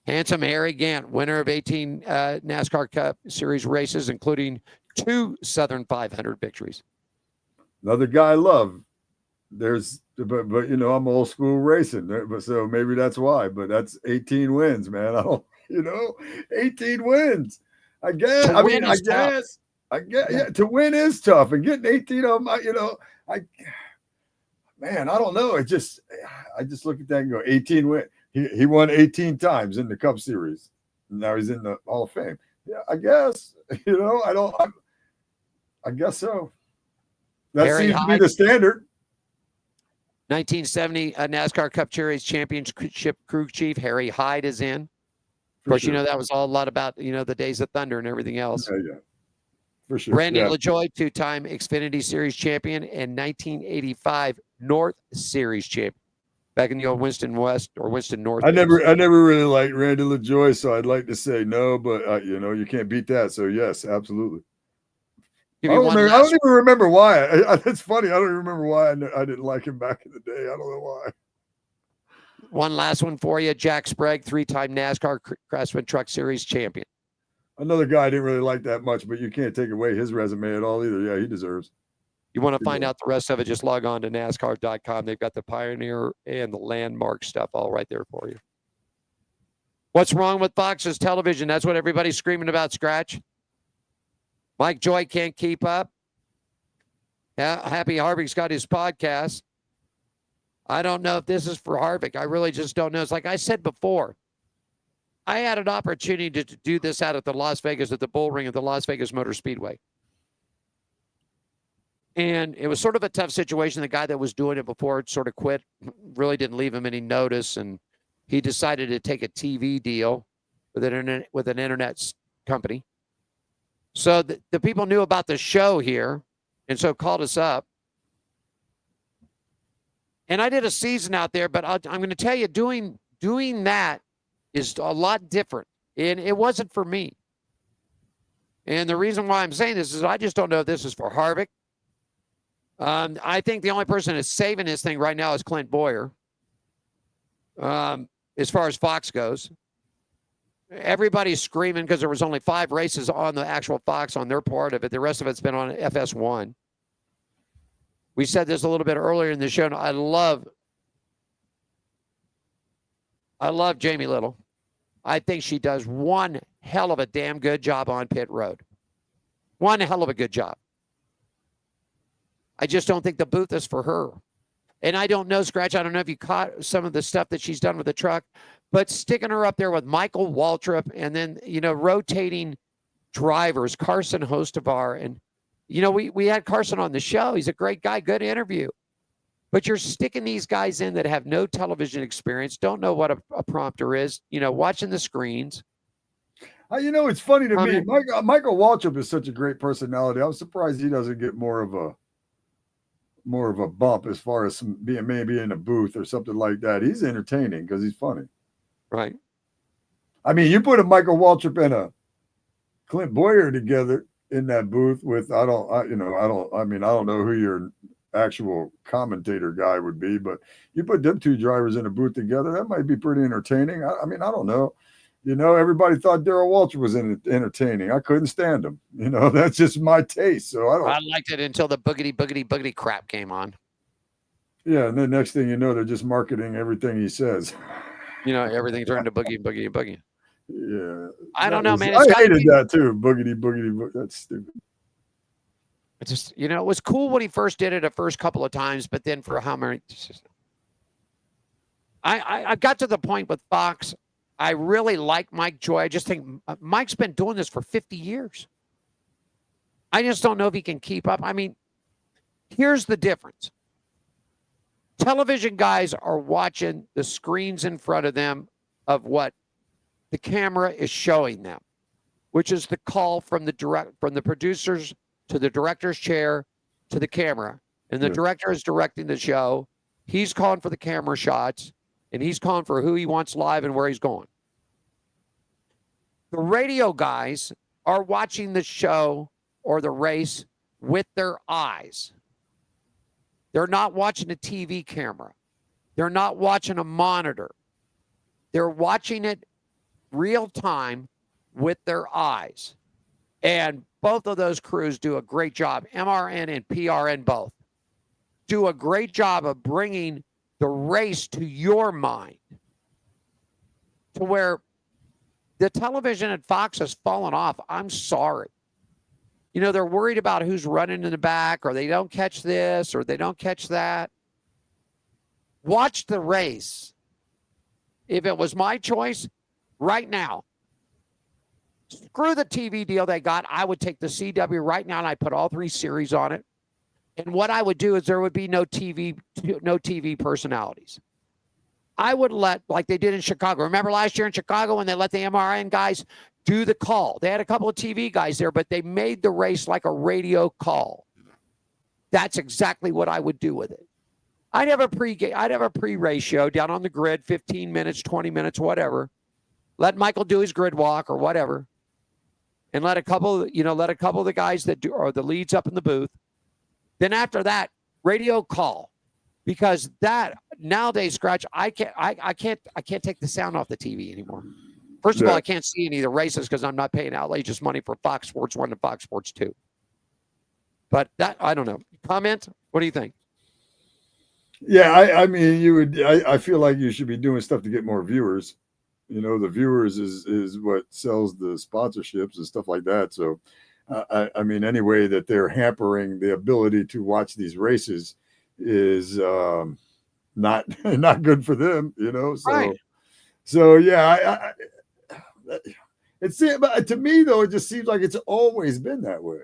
Handsome Harry Gant, winner of 18 NASCAR Cup Series races, including 2 Southern 500 victories. Another guy I love. But I'm old school racing, so maybe that's why. But that's 18 wins, man. 18 wins. I guess. Yeah, to win is tough, and getting 18 of them, man, I don't know. I just look at that and go, 18 win. He won 18 times in the Cup Series. Now he's in the Hall of Fame. Yeah, I guess. I guess so. That Harry seems to be Hyde. the standard. 1970 NASCAR Cup Series championship crew chief Harry Hyde is in. Of course, sure. that was all a lot about, the Days of Thunder and everything else. Yeah, for sure. Randy LaJoy, two-time Xfinity Series champion and 1985 North Series champion. Back in the old Winston West or Winston North. I never really liked Randy LaJoy, so I'd like to say no, but you can't beat that. So yes, absolutely. I don't even remember why. It's funny. I don't even remember why I didn't like him back in the day. I don't know why. One last one for you. Jack Sprague, three-time NASCAR Craftsman Truck Series champion. Another guy I didn't really like that much, but you can't take away his resume at all either. Yeah, he deserves. You want to find out the rest of it, just log on to NASCAR.com. They've got the Pioneer and the Landmark stuff all right there for you. What's wrong with Fox's television? That's what everybody's screaming about, Skratch. Mike Joy can't keep up. Happy Harvick's got his podcast. I don't know if this is for Harvick. I really just don't know. It's like I said before, I had an opportunity to do this out at the Las Vegas, at the Bull Ring at the Las Vegas Motor Speedway. And it was sort of a tough situation. The guy that was doing it before sort of quit, really didn't leave him any notice. And he decided to take a TV deal with an internet company. So the people knew about the show here and so called us up. And I did a season out there, but I'm going to tell you, doing that is a lot different. And it wasn't for me. And the reason why I'm saying this is I just don't know if this is for Harvick. I think the only person that's saving this thing right now is Clint Boyer. As far as Fox goes, everybody's screaming because there was only 5 races on the actual Fox on their part of it. The rest of it's been on FS1. We said this a little bit earlier in the show. I love Jamie Little. I think she does one hell of a damn good job on pit road. One hell of a good job. I just don't think the booth is for her. And I don't know, Skratch, I don't know if you caught some of the stuff that she's done with the truck, but sticking her up there with Michael Waltrip and then, rotating drivers, Carson Hostevar. And, we had Carson on the show. He's a great guy, good interview. But you're sticking these guys in that have no television experience, don't know what a prompter is, watching the screens. It's funny to me. Michael Waltrip is such a great personality. I'm surprised he doesn't get more of a bump as far as being maybe in a booth or something like that. He's entertaining because he's funny. Right. I mean, you put a Michael Waltrip and a Clint Boyer together in that booth with, I don't know who your actual commentator guy would be, but you put them two drivers in a booth together, that might be pretty entertaining. I don't know. Everybody thought Darrell Waltrip was entertaining. I couldn't stand him. That's just my taste. So I liked it until the boogity crap came on. Yeah, and then next thing you know, they're just marketing everything he says. Everything turned to boogie. Yeah. I don't know, man. I hated that too. Boogity. That's stupid. It just, it was cool when he first did it the first couple of times, but then for how many? I got to the point with Fox. I really like Mike Joy. I just think Mike's been doing this for 50 years. I just don't know if he can keep up. I mean, here's the difference. Television guys are watching the screens in front of them of what the camera is showing them, which is the call from the producers to the director's chair to the camera. And the director is directing the show. He's calling for the camera shots, and he's calling for who he wants live and where he's going. The radio guys are watching the show or the race with their eyes. They're not watching a TV camera. They're not watching a monitor. They're watching it real time with their eyes. And both of those crews do a great job. MRN and PRN both do a great job of bringing the race to your mind, to where the television at Fox has fallen off. I'm sorry. They're worried about who's running in the back, or they don't catch this, or they don't catch that. watch the race. If it was my choice right now, screw the TV deal they got. I would take the CW right now and I put all 3 series on it. And what I would do is there would be no TV personalities. I would let, like they did in Chicago. Remember last year in Chicago when they let the MRN guys do the call? They had a couple of TV guys there, but they made the race like a radio call. That's exactly what I would do with it. I'd have a pre-race show down on the grid, 15 minutes, 20 minutes, whatever. Let Michael do his grid walk or whatever. And let a couple of the guys that do or the leads up in the booth. Then after that, radio call. Because that nowadays, Skratch, I can't take the sound off the TV anymore. First of all, I can't see any of the races because I'm not paying outrageous money for Fox Sports 1 and Fox Sports 2. But that, I don't know. Comment? What do you think? Yeah, I mean, I feel like you should be doing stuff to get more viewers. You know, the viewers is what sells the sponsorships and stuff like that. So, I mean, any way that they're hampering the ability to watch these races is not good for them, you know. So, right. So yeah, but to me though, it just seems like it's always been that way.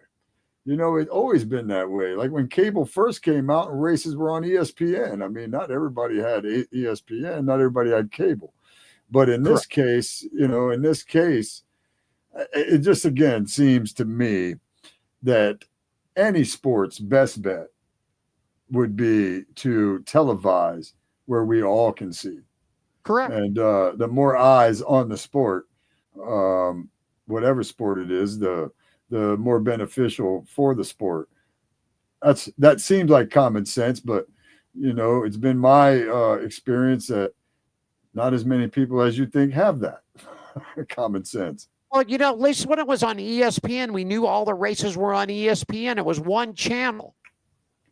You know, it's always been that way. Like when cable first came out and races were on ESPN. I mean, not everybody had ESPN, not everybody had cable. But in this case, you know, it just again seems to me that any sport's best bet would be to televise where we all can see. Correct. And the more eyes on the sport, whatever sport it is, the more beneficial for the sport. That seems like common sense, but you know, it's been my experience that not as many people as you think have that common sense. Well, you know, at least when it was on ESPN, we knew all the races were on ESPN. It was one channel.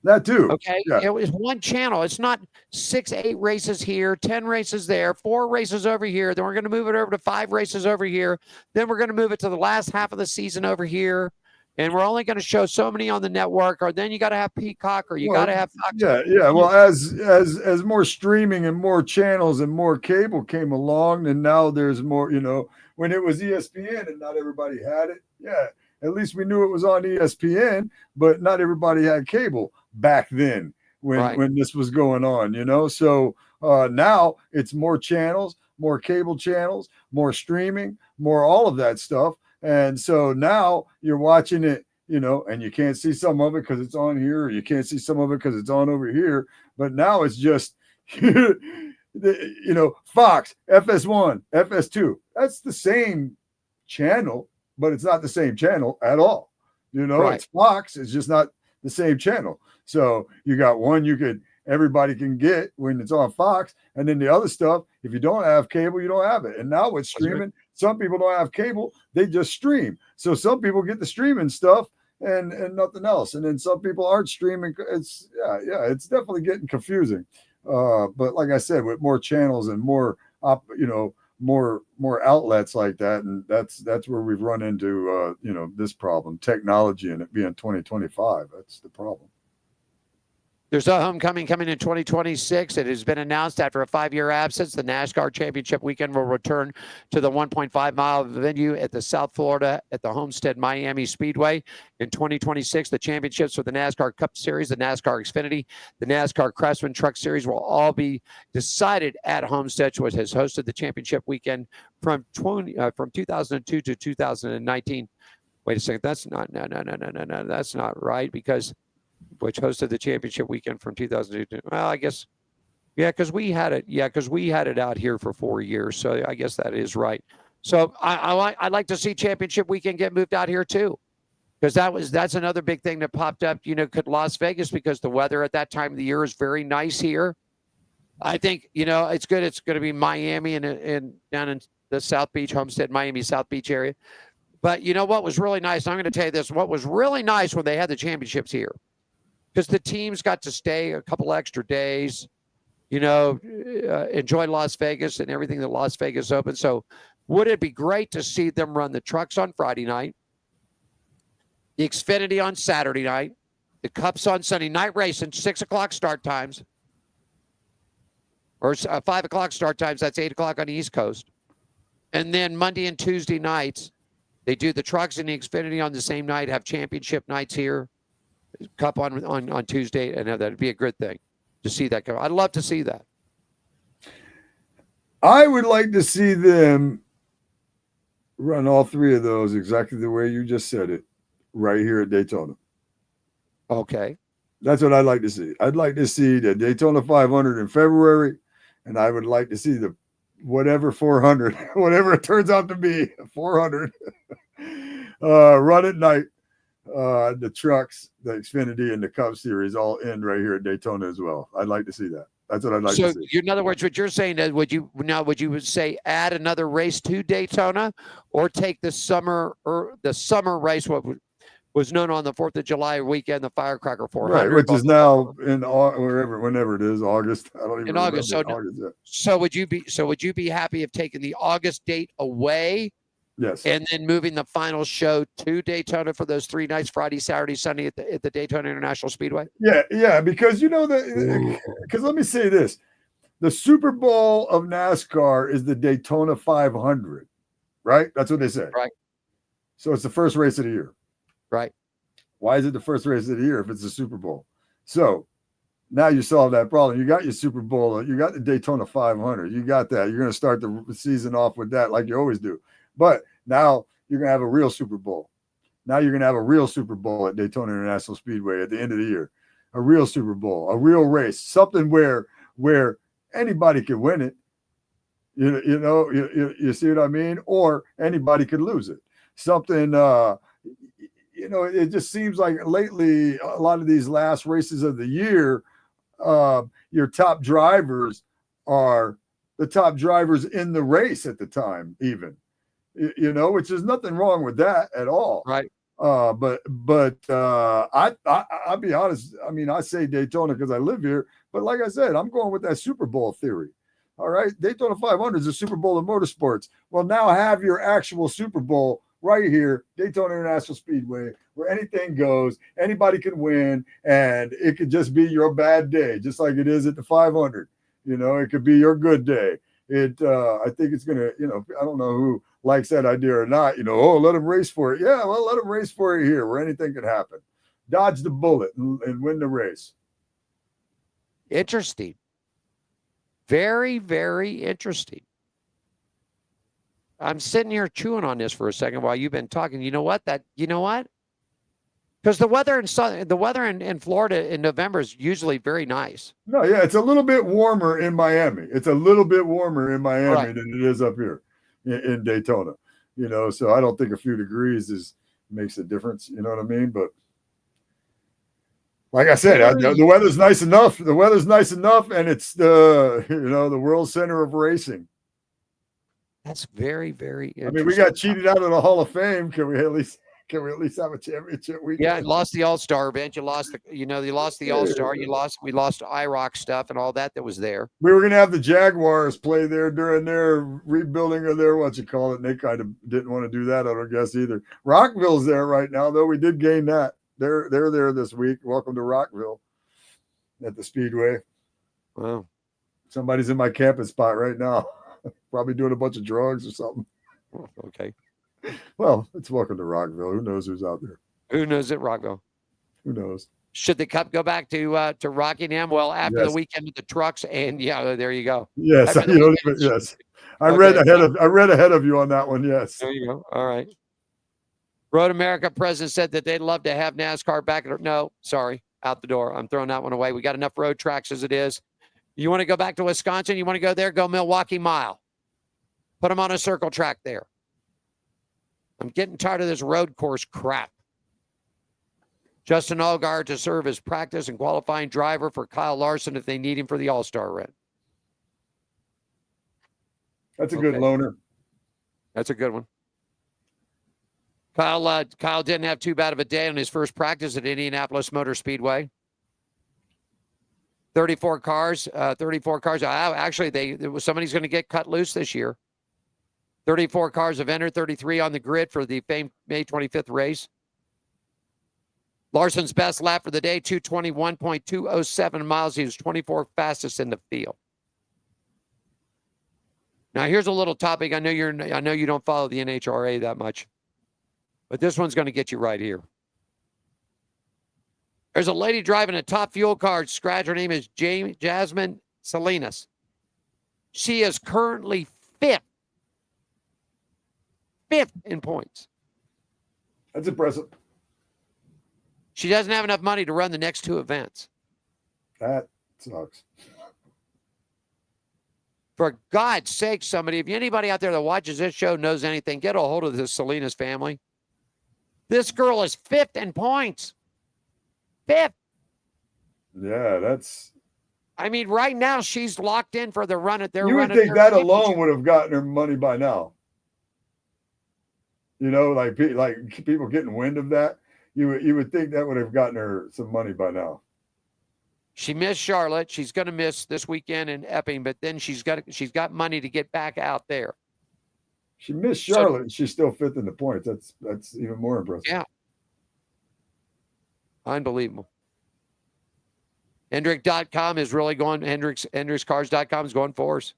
That too. Okay. Yeah. It was one channel. It's not 6, 8 races here, 10 races there, 4 races over here. Then we're going to move it over to 5 races over here. Then we're going to move it to the last half of the season over here. And we're only going to show so many on the network, or then you got to have Peacock, or you got to have Fox. Yeah. Well, as more streaming and more channels and more cable came along, and now there's more. You know, when it was ESPN and not everybody had it. Yeah, at least we knew it was on ESPN, but not everybody had cable back then when this was going on. You know, so now it's more channels, more cable channels, more streaming, more all of that stuff. And so now you're watching it, you know, and you can't see some of it because it's on here, or you can't see some of it because it's on over here. But now it's just, you know, Fox, FS1, FS2. That's the same channel, but it's not the same channel at all. You know, It's Fox. It's just not the same channel. So you got one everybody can get when it's on Fox. And then the other stuff, if you don't have cable, you don't have it. And now with streaming, some people don't have cable, they just stream. So some people get the streaming stuff and nothing else. And then some people aren't streaming. It's it's definitely getting confusing. But like I said, with more channels and more more outlets like that, and that's where we've run into this problem, technology, and it being 2025. That's the problem. There's a homecoming coming in 2026. It has been announced after a 5-year absence. The NASCAR Championship weekend will return to the 1.5-mile venue at the South Florida at the Homestead Miami Speedway. In 2026, the championships for the NASCAR Cup Series, the NASCAR Xfinity, the NASCAR Craftsman Truck Series will all be decided at Homestead, which has hosted the championship weekend from 2002 to 2019. Wait a second. That's not that's not right, because which hosted the championship weekend from 2002. Well, I guess, because we had it. Yeah, because we had it out here for 4 years. So I guess that is right. So I'd like to see championship weekend get moved out here too, because that's another big thing that popped up. You know, could Las Vegas, because the weather at that time of the year is very nice here. I think it's good. It's going to be Miami and down in the South Beach, Homestead, Miami, South Beach area. But you know what was really nice? I'm going to tell you this. What was really nice when they had the championships here, because the teams got to stay a couple extra days, enjoy Las Vegas and everything that Las Vegas opened. So would it be great to see them run the trucks on Friday night, the Xfinity on Saturday night, the Cups on Sunday night racing, 6 o'clock start times, or 5 o'clock start times. That's 8 o'clock on the East Coast. And then Monday and Tuesday nights, they do the trucks and the Xfinity on the same night, have championship nights here, Cup on Tuesday, and that'd be a good thing to see that come. I'd love to see that. I would like to see them run all three of those exactly the way you just said it, right here at Daytona. Okay. That's what I'd like to see. I'd like to see the Daytona 500 in February, and I would like to see the whatever 400, whatever it turns out to be, 400, run at night. The trucks, the Xfinity, and the Cup Series all end right here at Daytona as well. I'd like to see that. That's what I'd like to see. In other words, what you're saying is, would you say add another race to Daytona, or take the summer race, what was known on the 4th of July weekend, the Firecracker 400, right, which is now in whenever it is, August. I don't even in remember. August. August, yeah. So would you be happy if taking the August date away? Yes. And then moving the final show to Daytona for those 3 nights, Friday, Saturday, Sunday at the Daytona International Speedway? Yeah, because because let me say this. The Super Bowl of NASCAR is the Daytona 500, right? That's what they say. Right. So it's the first race of the year. Right. Why is it the first race of the year if it's the Super Bowl? So now you solve that problem. You got your Super Bowl. You got the Daytona 500. You got that. You're going to start the season off with that like you always do. But now you're going to have a real Super Bowl. Now you're going to have a real Super Bowl at Daytona International Speedway at the end of the year. A real Super Bowl, a real race, something where anybody could win it. You see what I mean? Or anybody could lose it. Something, it just seems like lately a lot of these last races of the year, your top drivers are the top drivers in the race at the time, even. Which is nothing wrong with that at all. Right. I'll be honest. I mean, I say Daytona because I live here, but like I said, I'm going with that Super Bowl theory. All right. Daytona 500 is the Super Bowl of motorsports. Well, now have your actual Super Bowl right here, Daytona International Speedway, where anything goes, anybody can win, and it could just be your bad day, just like it is at the 500. It could be your good day. I think it's going to, I don't know who likes that idea or not, let them race for it. Yeah, well, let them race for it here where anything can happen. Dodge the bullet and win the race. Interesting. Very, very interesting. I'm sitting here chewing on this for a second while you've been talking. You know what? Because the weather in Florida in November is usually very nice. No, yeah, it's a little bit warmer in Miami. It's a little bit warmer in Miami Right. than it is up here in Daytona. So I don't think a few degrees makes a difference. You know what I mean? But like I said, the weather's nice enough. The weather's nice enough, and it's the world center of racing. That's very, very interesting. I mean, we got cheated out of the Hall of Fame. Can we at least have a championship weekend? Yeah, lost the All-Star event. You lost the All-Star. We lost IROC stuff and all that was there. We were gonna have the Jaguars play there during their rebuilding of their and they kind of didn't want to do that, I don't guess either. Rockville's there right now, though. We did gain that. They're there this week. Welcome to Rockville at the Speedway. Wow. Somebody's in my camping spot right now. Probably doing a bunch of drugs or something. Okay. Well, it's welcome to Rockville. Who knows who's out there? Who knows at Rockville? Who knows? Should the Cup go back to Rockingham? Well, after Yes. the weekend with the trucks, and yeah, there you go. Yes, yes. I read ahead of you on that one. Yes. There you go. All right. Road America president said that they'd love to have NASCAR back. No, sorry, out the door. I'm throwing that one away. We got enough road tracks as it is. You want to go back to Wisconsin? You want to go there? Go Milwaukee Mile. Put them on a circle track there. I'm getting tired of this road course crap. Justin Allgaier to serve as practice and qualifying driver for Kyle Larson if they need him for the All-Star run. That's a good loaner. That's a good one. Kyle didn't have too bad of a day on his first practice at Indianapolis Motor Speedway. 34 cars. Actually, somebody's going to get cut loose this year. 34 cars have entered, 33 on the grid for the famed May 25th race. Larson's best lap for the day, 221.207 miles. He was 24th fastest in the field. Now, here's a little topic. I know you don't follow the NHRA that much, but this one's going to get you right here. There's a lady driving a top fuel card, Skratch. Her name is Jasmine Salinas. She is currently fifth in points. That's impressive. She doesn't have enough money to run the next two events. That sucks. For God's sake, somebody, if anybody out there that watches this show knows anything, get a hold of this Salinas family. This girl is fifth in points. Fifth. Yeah, that's. I mean, right now she's locked in for the run at their. You would think that alone would have gotten her money by now. You know, like people getting wind of that. You would think that would have gotten her some money by now. She missed Charlotte. She's going to miss this weekend in Epping, but then she's got money to get back out there. She missed Charlotte, and she's still fifth in the points. That's even more impressive. Yeah, unbelievable. Hendrick.com is really going. HendricksCars.com is going Force.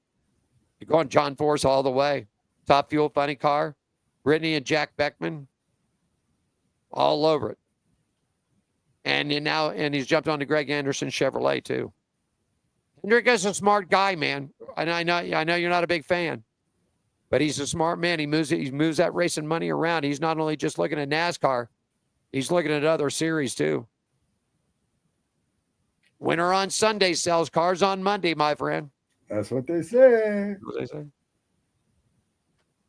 You're going John Force all the way. Top Fuel, Funny Car, Brittany and Jack Beckman, all over it. And he's jumped on to Greg Anderson Chevrolet too. Hendrick is a smart guy, man. And I know you're not a big fan, but he's a smart man. He moves that racing money around. He's not only just looking at NASCAR, he's looking at other series too. Winner on Sunday sells cars on Monday, my friend. That's what they say. That's what they say.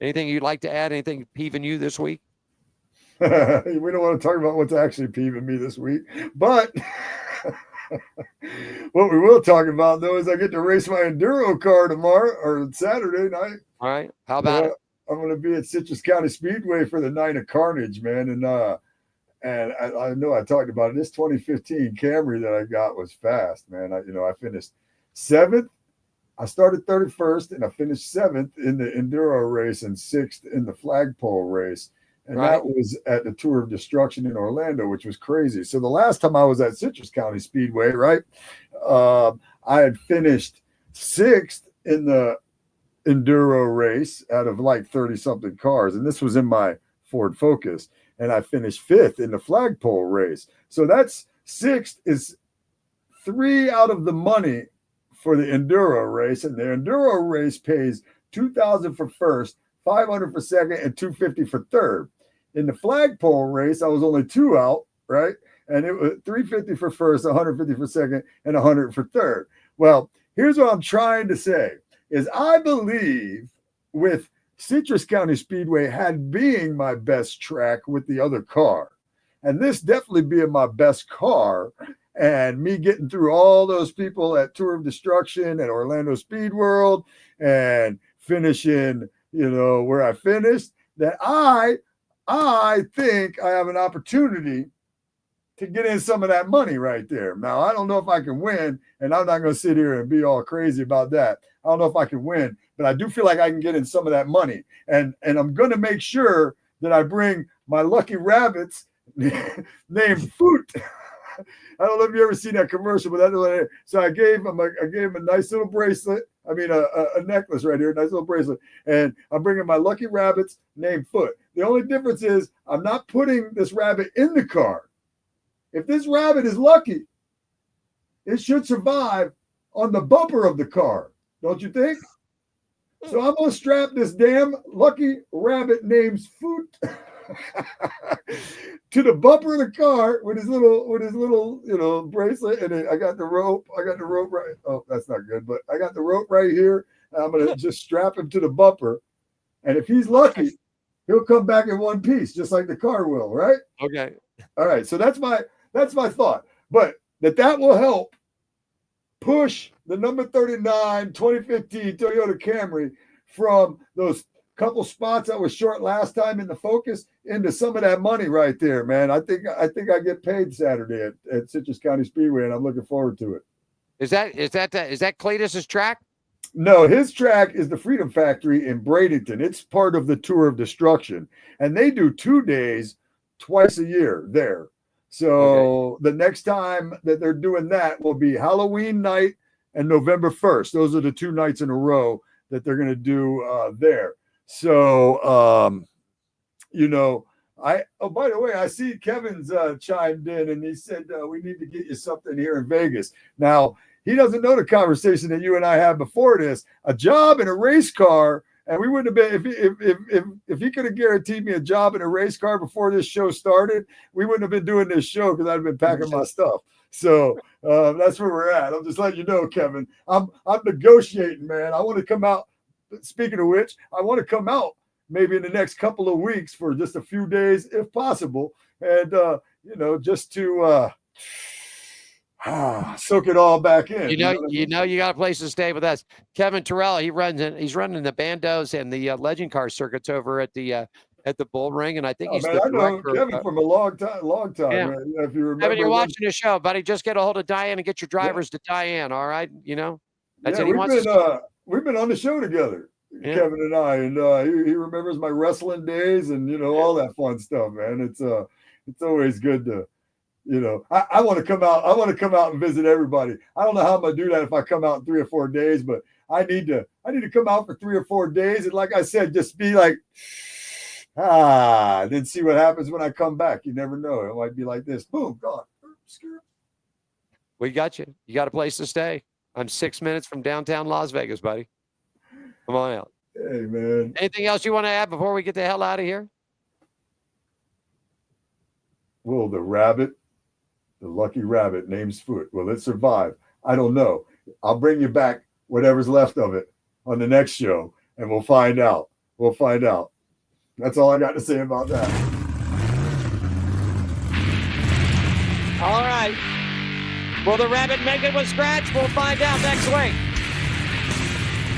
Anything you'd like to add? Anything peeving you this week? We don't want to talk about what's actually peeving me this week, but what we will talk about though is I get to race my enduro car tomorrow or Saturday night. All right, how about it? I'm going to be at Citrus County Speedway for the Night of Carnage, man, and I know I talked about it. This 2015 Camry that I got was fast, man. I finished 7th. I started 31st, and I finished 7th in the enduro race and 6th in the flagpole race. And that was at the Tour of Destruction in Orlando, which was crazy. So the last time I was at Citrus County Speedway, right, I had finished 6th in the enduro race out of like 30-something cars. And this was in my Ford Focus. And I finished 5th in the flagpole race. So that's 6th is 3 out of the money for the enduro race. And the enduro race pays $2,000 for first, $500 for second, and $250 for third. In the flagpole race, I was only 2 out, right? And it was $350 for first, $150 for second, and $100 for third. Well, here's what I'm trying to say is I believe with Citrus County Speedway had being my best track with the other car, and this definitely being my best car, and me getting through all those people at Tour of Destruction at Orlando Speed World and finishing, where I finished, that I think I have an opportunity to get in some of that money right there. Now, I don't know if I can win, and I'm not going to sit here and be all crazy about that. I don't know if I can win, but I do feel like I can get in some of that money. And I'm going to make sure that I bring my lucky rabbits named Foot. I don't know if you ever seen that commercial, but that's so I gave him a nice little bracelet. I mean, a necklace right here, a nice little bracelet. And I'm bringing my lucky rabbits named Foot. The only difference is I'm not putting this rabbit in the car. If this rabbit is lucky, it should survive on the bumper of the car. Don't you think? So I'm going to strap this damn lucky rabbit named Foot to the bumper of the car with his little bracelet, and I got the rope right. Oh, that's not good, but I got the rope right here. I'm gonna just strap him to the bumper, and if he's lucky, he'll come back in one piece, just like the car will, right? Okay. All right. So that's my thought, but that will help push the number 39 2015 Toyota Camry from those couple spots that was short last time in the Focus into some of that money right there, man. I think I get paid Saturday at Citrus County Speedway, and I'm looking forward to it. Is that Cletus's track? No, his track is the Freedom Factory in Bradenton. It's part of the Tour of Destruction, and they do 2 days twice a year there. So The next time that they're doing that will be Halloween night and November 1st. Those are the 2 nights in a row that they're going to do there. So, by the way, I see Kevin's chimed in and he said, we need to get you something here in Vegas. Now, he doesn't know the conversation that you and I had before this, a job in a race car. And we wouldn't have been, if he could have guaranteed me a job in a race car before this show started, we wouldn't have been doing this show because I'd have been packing my stuff. So that's where we're at. I'm just letting you know, Kevin, I'm negotiating, man. I want to come out. Speaking of which, I want to come out maybe in the next couple of weeks for just a few days, if possible. And, just to soak it all back in. You got a place to stay with us. Kevin Terrell, he's running the bandos and the legend car circuits over at the Bull Ring, and I think he's the I know director. Kevin from a long time. Yeah. Man. If you remember, Kevin, you're watching the show, buddy. Just get a hold of Diane and get your drivers to Diane. All right, that's it. We've been on the show together, Kevin and I, and he remembers my wrestling days and all that fun stuff, man. It's always good to. I want to come out. I want to come out and visit everybody. I don't know how I'm gonna do that if I come out in 3 or 4 days, but I need to come out for 3 or 4 days. And like I said, just be like, then see what happens when I come back. You never know. It might be like this. Boom, gone. We got you. You got a place to stay. I'm 6 minutes from downtown Las Vegas, buddy. Come on out. Hey, man. Anything else you want to add before we get the hell out of here? Will the lucky rabbit name's Foot, will it survive? I don't know. I'll bring you back whatever's left of it on the next show, and we'll find out. That's all I got to say about that. All right. Will the rabbit make it with Skratch? We'll find out next week.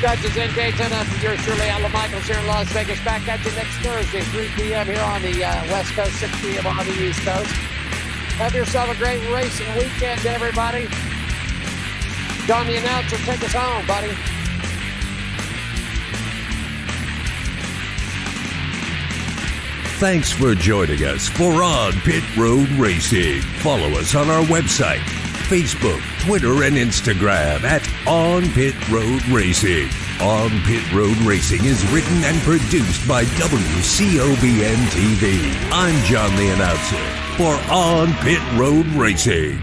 Skratch is in Daytona. Yours truly, Alan Michaels here in Las Vegas. Back at you next Thursday, 3 p.m. here on the West Coast, 6 p.m. on the East Coast. Have yourself a great racing weekend, everybody. John, the announcer, take us home, buddy. Thanks for joining us for On Pit Road Racing. Follow us on our website, Facebook, Twitter, and Instagram at On Pit Road Racing. On Pit Road Racing is written and produced by WCOBN TV. I'm John the Announcer for On Pit Road Racing.